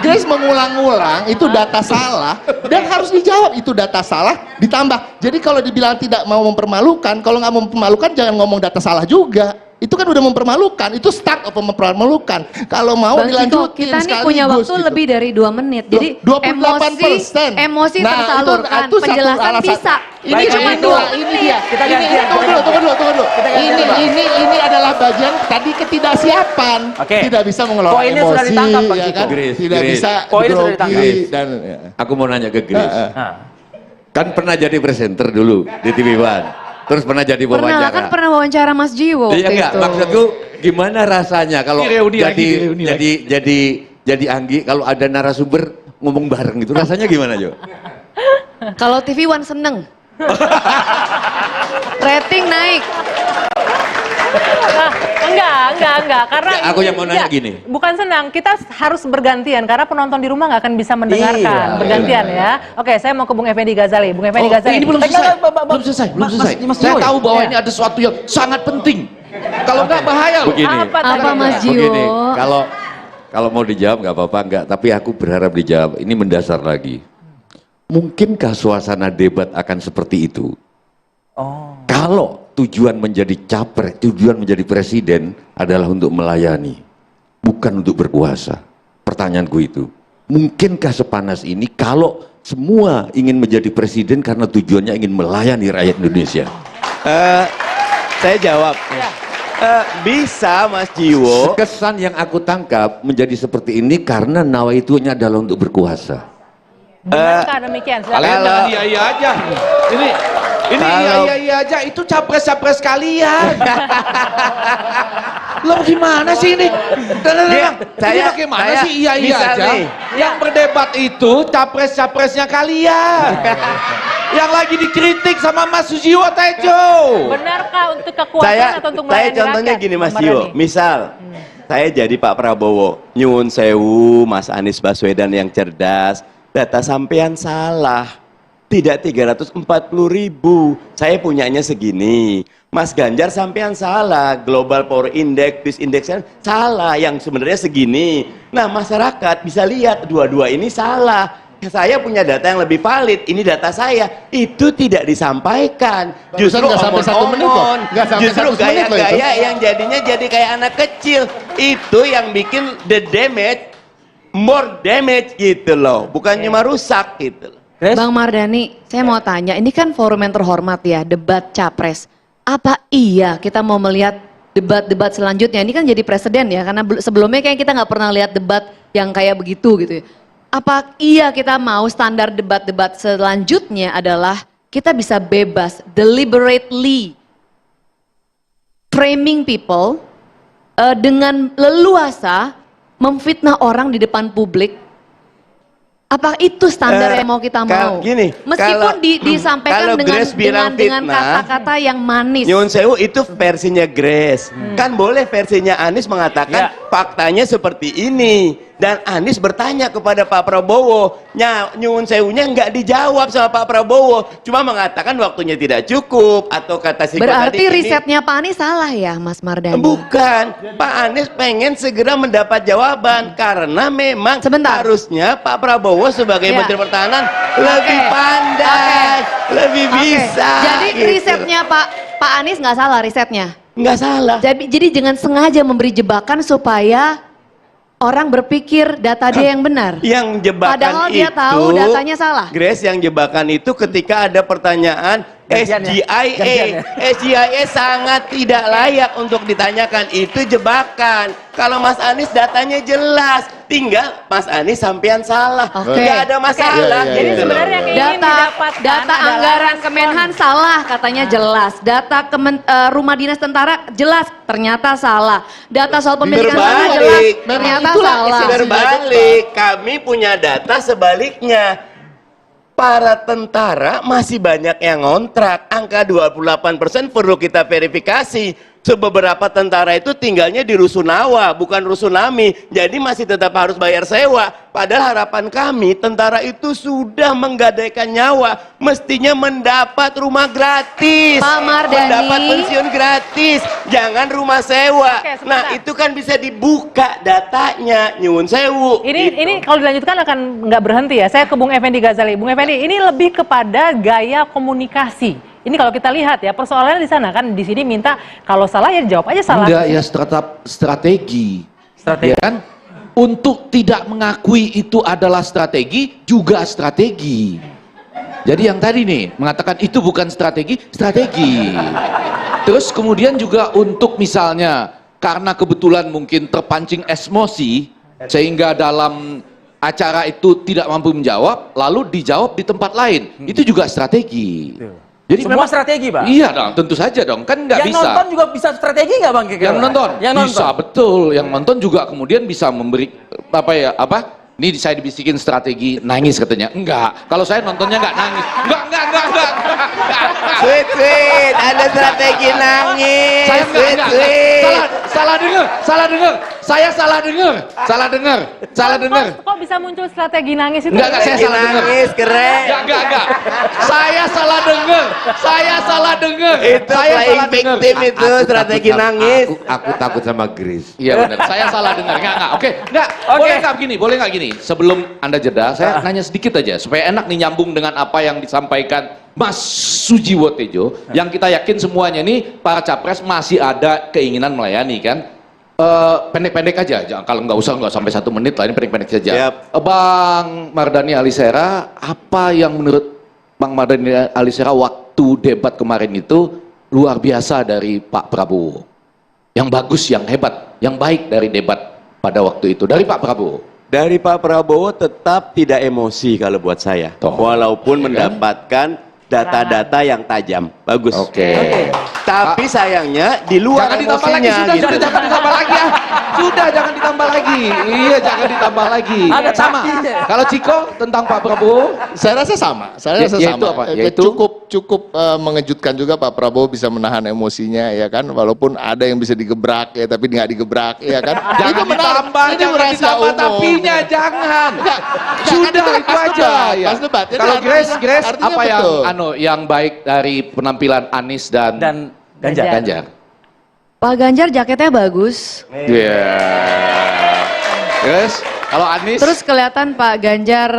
Grace mengulang-ulang itu data salah dan harus dijawab itu data salah ditambah. Jadi kalau dibilang tidak mau mempermalukan, kalau nggak mau mempermalukan jangan ngomong data salah juga. Itu kan udah mempermalukan, itu start of mempermalukan. Kalau mau dilanjutin kita nih punya waktu gitu. lebih dari 2 menit. Jadi 28%. emosi tersalurkan, penjelasan bisa. Ini cuma 2 ini dia. Tunggu dulu. Ini adalah bagian tadi ketidaksiapan. Tidak bisa mengelola Poinnya emosi, sudah ditangkap, Pak ya Ciko. kan? Tidak bisa grogi dan aku mau nanya ke Grace. Kan pernah jadi presenter dulu di TV One. Terus pernah jadi Pernah wawancara. kan pernah wawancara Mas Jiwo Iya waktu enggak, itu. maksudku gimana rasanya kalau Reuni lagi, reuni jadi Anggi kalau ada narasumber ngomong bareng gitu rasanya gimana Jo? Kalau TV One seneng. Rating naik. Enggak, karena Ya, aku yang mau nanya gini. Bukan senang, kita harus bergantian karena penonton di rumah nggak akan bisa mendengarkan. Bergantian ya. Oke, saya mau ke Bung Effendi Ghazali. Bung Effendi Ghazali. Ini belum selesai. Mas Saya Jiwo ya? tahu bahwa ini ada sesuatu yang sangat penting. Kalau enggak bahaya loh. Begini. Apa Mas Jiwo? Begini, kalau mau dijawab nggak apa-apa enggak, tapi aku berharap dijawab. Ini mendasar lagi. Mungkinkah suasana debat akan seperti itu? Kalau tujuan menjadi capres, tujuan menjadi presiden adalah untuk melayani, bukan untuk berkuasa. Pertanyaanku itu, mungkinkah sepanas ini kalau semua ingin menjadi presiden karena tujuannya ingin melayani rakyat Indonesia? Saya jawab. Bisa Mas Jiwo. Kesan yang aku tangkap menjadi seperti ini karena nawaitunya adalah untuk berkuasa. Benarkah demikian? Silakan. Kalian jangan iya aja. Ini iya aja. Itu capres kalian. Lo gimana sih ini? Ini bagaimana sih iya aja? nih. Yang berdebat itu capres-capresnya kalian. Yang lagi dikritik sama Mas Susilo Tejo. Benarkah untuk kekuasaan atau untuk Saya melayani contohnya rakyat? gini Mas Bang Jiwo, Mardhani? misal saya jadi Pak Prabowo, nyuwun sewu Mas Anies Baswedan yang cerdas, data sampean salah, tidak 340.000, saya punyanya segini. Mas Ganjar sampean salah, Global Power Index, Peace Index salah, yang sebenarnya segini. Nah masyarakat bisa lihat dua-dua ini salah. Saya punya data yang lebih valid, ini data saya, itu tidak disampaikan. Justru nggak sampai 1 menit loh. omong-omong, Nggak sampai justru 1 menit loh itu. gaya-gaya yang jadinya jadi kayak anak kecil, itu yang bikin the damage, more damage gitu loh, bukan cuma rusak gitu loh. Bang Mardhani, saya mau tanya, ini kan forum yang terhormat ya, debat capres. Apa iya kita mau melihat debat-debat selanjutnya? Ini kan jadi presiden ya, karena sebelumnya kayak kita nggak pernah lihat debat yang kayak begitu gitu ya. Apa iya kita mau standar debat-debat selanjutnya adalah kita bisa bebas, deliberately framing people dengan leluasa memfitnah orang di depan publik? Apa itu standar yang mau kita mau? Gini, meskipun disampaikan dengan kata-kata yang manis. Nyun sewu itu versinya Grace. Kan boleh versinya Anies mengatakan faktanya seperti ini. Dan Anies bertanya kepada Pak Prabowo. Nyun sewunya nggak dijawab sama Pak Prabowo. Cuma mengatakan waktunya tidak cukup. Atau kata si Berarti risetnya Pak Anies salah ya Mas Mardhani? Bukan. Pak Anies pengen segera mendapat jawaban. Karena memang harusnya Pak Prabowo sebagai Menteri Pertahanan lebih pandai, lebih bisa. Jadi gitu. risetnya Pak Anies nggak salah risetnya? Nggak salah. Jadi dengan sengaja memberi jebakan supaya orang berpikir data dia yang benar. Yang jebakan Padahal dia itu, tahu datanya salah. Grace, yang jebakan itu ketika ada pertanyaan SGIA sangat tidak layak untuk ditanyakan, itu jebakan. Kalau Mas Anies datanya jelas, tinggal Mas Anies sampean salah, nggak ada masalah. Jadi sebenarnya yang ingin didapatkan data adalah anggaran Kemenhan salah katanya jelas, data rumah dinas tentara jelas ternyata salah, data soal pemilikan tanah jelas ternyata salah. Berbalik, kami punya data sebaliknya. Para tentara masih banyak yang ngontrak. Angka 28% perlu kita verifikasi. Beberapa tentara itu tinggalnya di Rusunawa, bukan Rusunami. Jadi masih tetap harus bayar sewa. Padahal harapan kami, tentara itu sudah menggadaikan nyawa. Mestinya mendapat rumah gratis. Pak Mardhani. Mendapat pensiun gratis. Jangan rumah sewa. Nah itu kan bisa dibuka datanya. Nyuwun sewu. Ini kalau dilanjutkan akan nggak berhenti ya. Saya ke Bung Effendi Ghazali. Bung Effendi, ini lebih kepada gaya komunikasi. Ini kalau kita lihat ya, persoalannya di sana kan, di sini minta kalau salah ya jawab aja salah. Enggak, ya strategi. Ya kan? Untuk tidak mengakui itu adalah strategi, juga strategi. Jadi yang tadi nih, mengatakan itu bukan strategi. Terus kemudian juga untuk misalnya, karena kebetulan mungkin terpancing emosi, sehingga dalam acara itu tidak mampu menjawab, lalu dijawab di tempat lain. Itu juga strategi. Jadi semua memang strategi, Pak? Iya dong, tentu saja dong. Kan nggak bisa. Yang nonton juga bisa strategi nggak, Bang? Yang nonton? Yang nonton. Bisa, betul. Yang nonton juga kemudian bisa memberi, ini saya dibisikin strategi nangis katanya. Enggak, kalau saya nontonnya nggak nangis. Enggak. Sweet, ada strategi nangis. Saya enggak. Salah dengar. Saya salah dengar. Kok bisa muncul strategi nangis itu? Enggak, saya salah dengar. Nangis, keren. Enggak. Saya salah dengar. Itu playing victim itu, strategi nangis. Aku takut sama Grace. Iya benar. Saya salah dengar. Enggak. Oke. Boleh nggak gini? Sebelum Anda jeda, saya nanya sedikit aja supaya enak nih nyambung dengan apa yang disampaikan Mas Sujiwo Tejo. Yang kita yakin semuanya nih para capres masih ada keinginan melayani kan? Pendek-pendek aja, kalau nggak sampai 1 menit lah, ini pendek-pendek saja. Bang Mardhani Alisera, apa yang menurut Bang Mardhani Alisera waktu debat kemarin itu luar biasa dari Pak Prabowo? Yang bagus, yang hebat, yang baik dari debat pada waktu itu, dari Pak Prabowo? Dari Pak Prabowo tetap tidak emosi kalau buat saya. Walaupun mendapatkan data-data yang tajam. Bagus. Oke. Tapi sayangnya di luar jangan ditambah lagi, emosinya sudah, jangan ditambah lagi ya. Sudah, jangan ditambah lagi. Iya, jangan ditambah lagi. Ada sama. Kalau Ciko tentang Pak Prabowo, Saya rasa sama. Yaitu apa? Yaitu? Cukup mengejutkan juga Pak Prabowo bisa menahan emosinya, ya kan. Walaupun ada yang bisa digebrak ya, tapi nggak digebrak, ya kan. Jangan ditambah tapinya, jangan. Sudah itu aja. Ya. Pas debat. Kalau Grace apa betul. yang baik dari penampilan Anies dan Ganjar? Pak Ganjar jaketnya bagus. Iya. Terus kalau Anies? Terus kelihatan Pak Ganjar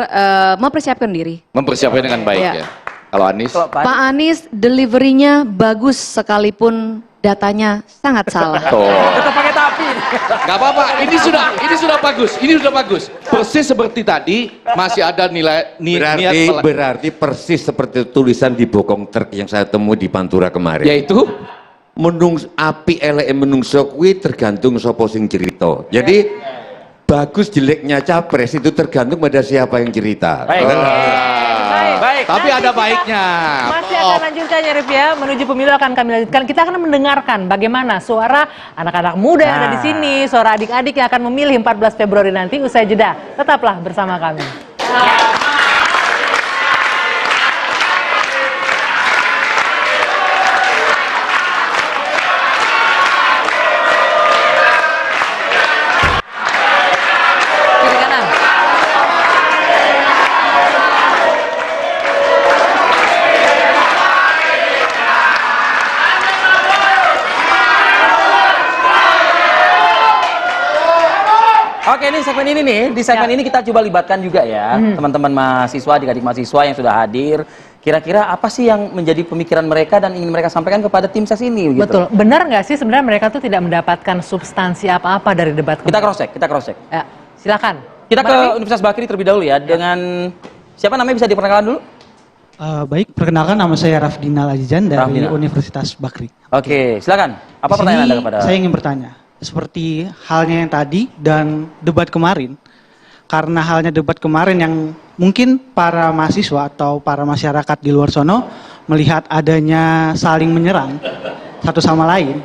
mempersiapkan diri. Mempersiapkan dengan baik Iya. ya. Kalau Anies? Pak Anies deliverynya bagus sekalipun datanya sangat salah. Tetap pakai tapi. Gak apa-apa, ini sudah bagus. Persis seperti tadi masih ada niat Berarti persis seperti tulisan di bokong truk yang saya temui di Pantura kemarin. Yaitu api eleke menungso kuwi tergantung sapa sing cerita. Jadi bagus jeleknya capres itu tergantung pada siapa yang cerita. Baik. Tapi ada baiknya. Masih akan lanjutkan ya Rif ya, menuju pemilu akan kami lanjutkan. Kita akan mendengarkan bagaimana suara anak-anak muda yang ada di sini, suara adik-adik yang akan memilih 14 Februari nanti usai jeda. Tetaplah bersama kami. Kiri kanan. Oke, ini segmen ini nih, di segmen ini kita coba libatkan juga ya teman-teman mahasiswa, adik-adik mahasiswa yang sudah hadir. Kira-kira apa sih yang menjadi pemikiran mereka dan ingin mereka sampaikan kepada tim ses ini? Gitu. Betul, benar nggak sih sebenarnya mereka tuh tidak mendapatkan substansi apa-apa dari debat Kita cross check. Ya, silakan. Kita ke Universitas Bakri terlebih dahulu ya, dengan siapa namanya bisa diperkenalkan dulu? Baik, perkenalkan nama saya Rafdinal Azizan dari Universitas Bakri. Oke, silakan. Apa pertanyaan Anda kepada? Saya ingin bertanya, seperti halnya yang tadi dan debat kemarin, karena halnya debat kemarin yang mungkin para mahasiswa atau para masyarakat di luar sono melihat adanya saling menyerang satu sama lain.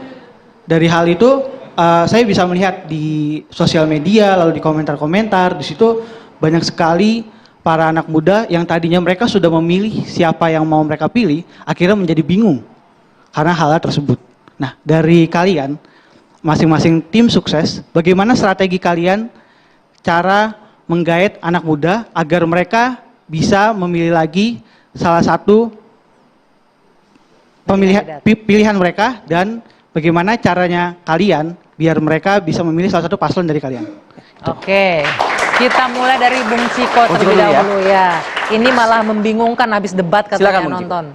Dari hal itu saya bisa melihat di sosial media, lalu di komentar-komentar, di situ banyak sekali para anak muda yang tadinya mereka sudah memilih siapa yang mau mereka pilih, akhirnya menjadi bingung karena hal tersebut. Nah, dari kalian masing-masing tim sukses, bagaimana strategi kalian cara menggait anak muda agar mereka bisa memilih lagi salah satu pilihan mereka, dan bagaimana caranya kalian biar mereka bisa memilih salah satu paslon dari kalian? Oke, kita mulai dari Bung Ciko terlebih dahulu ya. Ini malah membingungkan habis debat katanya nonton.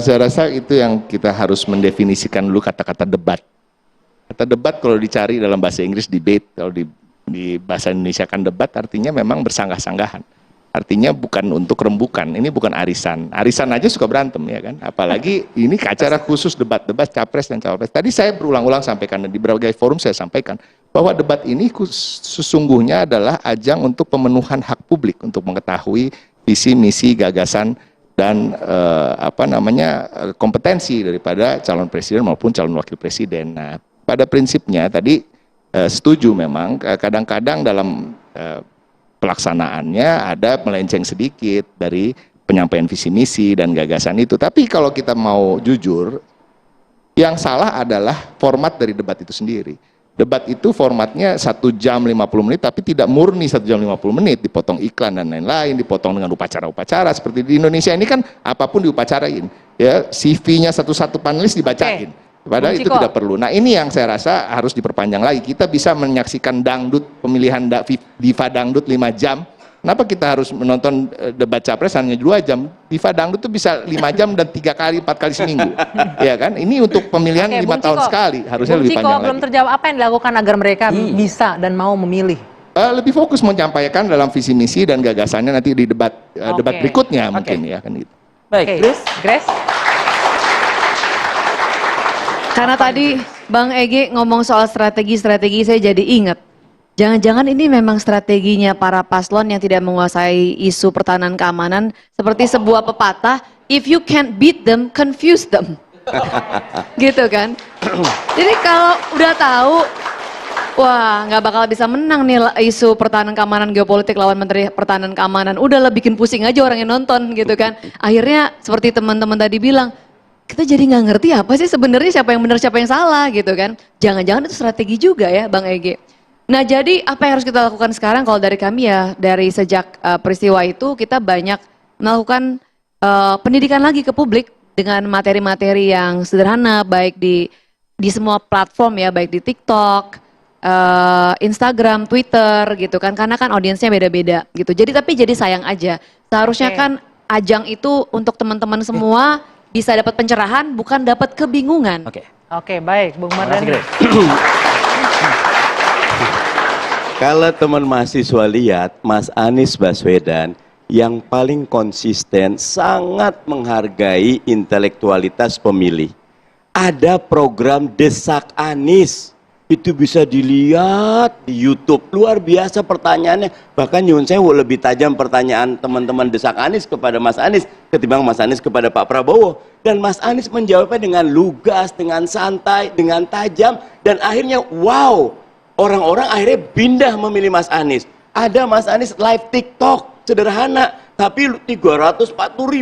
Saya rasa itu yang kita harus mendefinisikan dulu kata-kata debat. Kata debat kalau dicari dalam bahasa Inggris debate, kalau di bahasa Indonesia kan debat artinya memang bersanggah-sanggahan. Artinya bukan untuk rembukan, ini bukan arisan. Arisan aja suka berantem ya kan, apalagi ini acara khusus debat-debat capres dan cawapres. Tadi saya berulang-ulang sampaikan di berbagai forum, saya sampaikan bahwa debat ini sesungguhnya adalah ajang untuk pemenuhan hak publik untuk mengetahui visi, misi, gagasan dan kompetensi daripada calon presiden maupun calon wakil presiden. Nah, pada prinsipnya tadi setuju memang kadang-kadang dalam pelaksanaannya ada melenceng sedikit dari penyampaian visi misi dan gagasan itu. Tapi kalau kita mau jujur, yang salah adalah format dari debat itu sendiri. Debat itu formatnya 1 jam 50 menit, tapi tidak murni 1 jam 50 menit, dipotong iklan dan lain-lain, dipotong dengan upacara-upacara. Seperti di Indonesia ini kan apapun diupacarain, ya CV-nya satu-satu panelis dibacain. Padahal itu tidak perlu. Nah, ini yang saya rasa harus diperpanjang lagi. Kita bisa menyaksikan dangdut, pemilihan diva dangdut 5 jam. Kenapa kita harus menonton debat capres hanya 2 jam? Diva dangdut itu bisa 5 jam dan 3 kali, 4 kali seminggu. Ya kan? Ini untuk pemilihan 5 tahun sekali. Harusnya lebih panjang lagi. Belum terjawab, apa yang dilakukan agar mereka bisa dan mau memilih? Lebih fokus menyampaikan dalam visi misi dan gagasannya nanti di debat berikutnya mungkin ya kan gitu. Baik, Grace. Karena tadi Bang Ege ngomong soal strategi, saya jadi ingat. Jangan-jangan ini memang strateginya para paslon yang tidak menguasai isu pertahanan keamanan seperti sebuah pepatah, if you can't beat them, confuse them. Gitu kan? Jadi kalau udah tahu, wah nggak bakal bisa menang nih isu pertahanan keamanan geopolitik lawan Menteri Pertahanan Keamanan. Udah lah bikin pusing aja orang yang nonton gitu kan. Akhirnya seperti teman-teman tadi bilang, kita jadi nggak ngerti apa sih sebenarnya siapa yang benar siapa yang salah gitu kan. Jangan-jangan itu strategi juga ya Bang Ege. Nah jadi apa yang harus kita lakukan sekarang kalau dari kami ya, dari sejak peristiwa itu kita banyak melakukan pendidikan lagi ke publik dengan materi-materi yang sederhana baik di semua platform ya, baik di TikTok, Instagram, Twitter gitu kan, karena kan audiensnya beda-beda gitu. Tapi jadi sayang aja, seharusnya kan ajang itu untuk teman-teman semua bisa dapat pencerahan bukan dapat kebingungan. Oke, baik Bung Mardhani. Kalau teman mahasiswa lihat, Mas Anies Baswedan yang paling konsisten, sangat menghargai intelektualitas pemilih. Ada program Desak Anies, itu bisa dilihat di YouTube. Luar biasa pertanyaannya, bahkan nyun sewu lebih tajam pertanyaan teman-teman Desak Anies kepada Mas Anies ketimbang Mas Anies kepada Pak Prabowo. Dan Mas Anies menjawabnya dengan lugas, dengan santai, dengan tajam, dan akhirnya wow, orang-orang akhirnya pindah memilih Mas Anies. Ada Mas Anies live TikTok, sederhana, tapi 340.000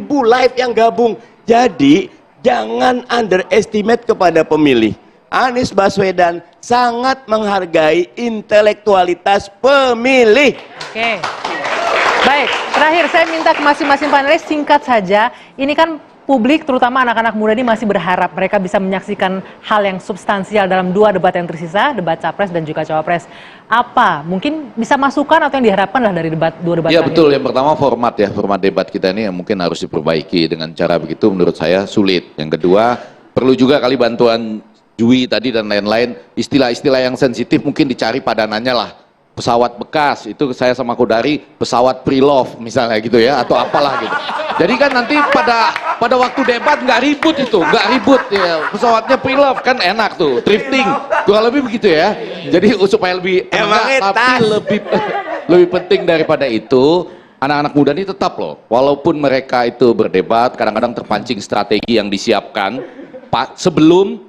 live yang gabung. Jadi, jangan underestimate kepada pemilih. Anies Baswedan sangat menghargai intelektualitas pemilih. Oke. Baik, terakhir saya minta ke masing-masing panelis singkat saja. Ini kan publik terutama anak-anak muda ini masih berharap mereka bisa menyaksikan hal yang substansial dalam 2 debat yang tersisa, debat capres dan juga cawapres. Apa mungkin bisa masukan atau yang diharapkan lah dari 2 debat ya terakhir? Betul, yang pertama format debat kita ini yang mungkin harus diperbaiki. Dengan cara begitu menurut saya sulit. Yang kedua, perlu juga kali bantuan Jui tadi dan lain-lain, istilah-istilah yang sensitif mungkin dicari padanannya lah. Pesawat bekas, itu saya sama Kodari, pesawat pre-love misalnya gitu ya, atau apalah gitu. Jadi kan nanti pada waktu debat nggak ribut ya, pesawatnya pre-love kan enak tuh, drifting, kurang lebih begitu ya. Jadi supaya lebih tapi lebih penting daripada itu, anak-anak muda ini tetap loh, walaupun mereka itu berdebat, kadang-kadang terpancing strategi yang disiapkan sebelum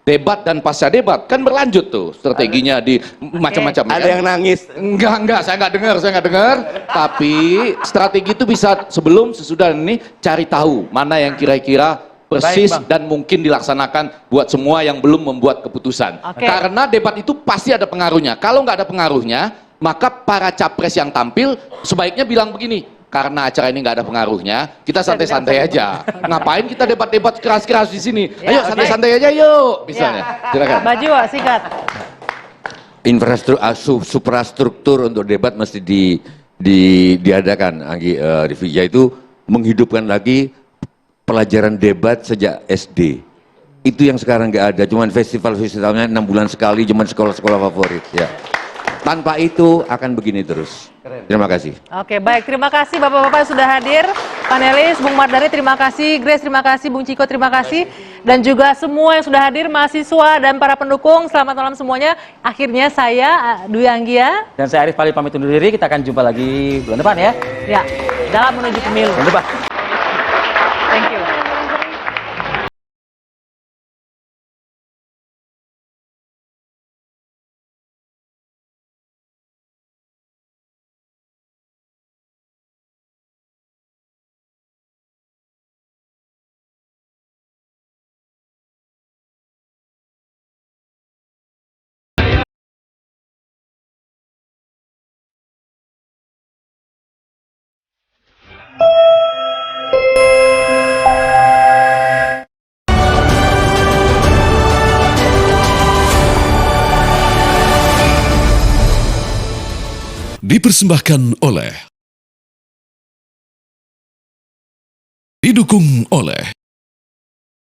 debat dan pasca debat kan berlanjut tuh strateginya di macam-macam. Ada yang nangis? Enggak, saya nggak dengar. Tapi strategi itu bisa sebelum sesudah ini cari tahu mana yang kira-kira persis dan mungkin dilaksanakan buat semua yang belum membuat keputusan. Karena debat itu pasti ada pengaruhnya. Kalau nggak ada pengaruhnya, maka para capres yang tampil sebaiknya bilang begini. Karena acara ini nggak ada pengaruhnya, kita santai-santai aja. Ngapain kita debat-debat keras-keras di sini? Ayo santai-santai aja yuk, misalnya. Silakan. Baju, singkat. Suprastruktur untuk debat mesti diadakan, Anggi, Rivi, yaitu menghidupkan lagi pelajaran debat sejak SD. Itu yang sekarang nggak ada, cuman festivalnya 6 bulan sekali, cuman sekolah-sekolah favorit. Ya. Tanpa itu akan begini terus. Terima kasih. Oke, baik. Terima kasih Bapak-Bapak yang sudah hadir. Panelis, Bung Mardhani terima kasih, Grace terima kasih, Bung Ciko terima kasih. Dan juga semua yang sudah hadir, mahasiswa dan para pendukung. Selamat malam semuanya. Akhirnya saya, Dwi Anggia. Dan saya Arif Pali pamit undur diri. Kita akan jumpa lagi bulan depan ya. Ya, dalam menuju pemilu. Bulan depan. Dipersembahkan oleh, didukung oleh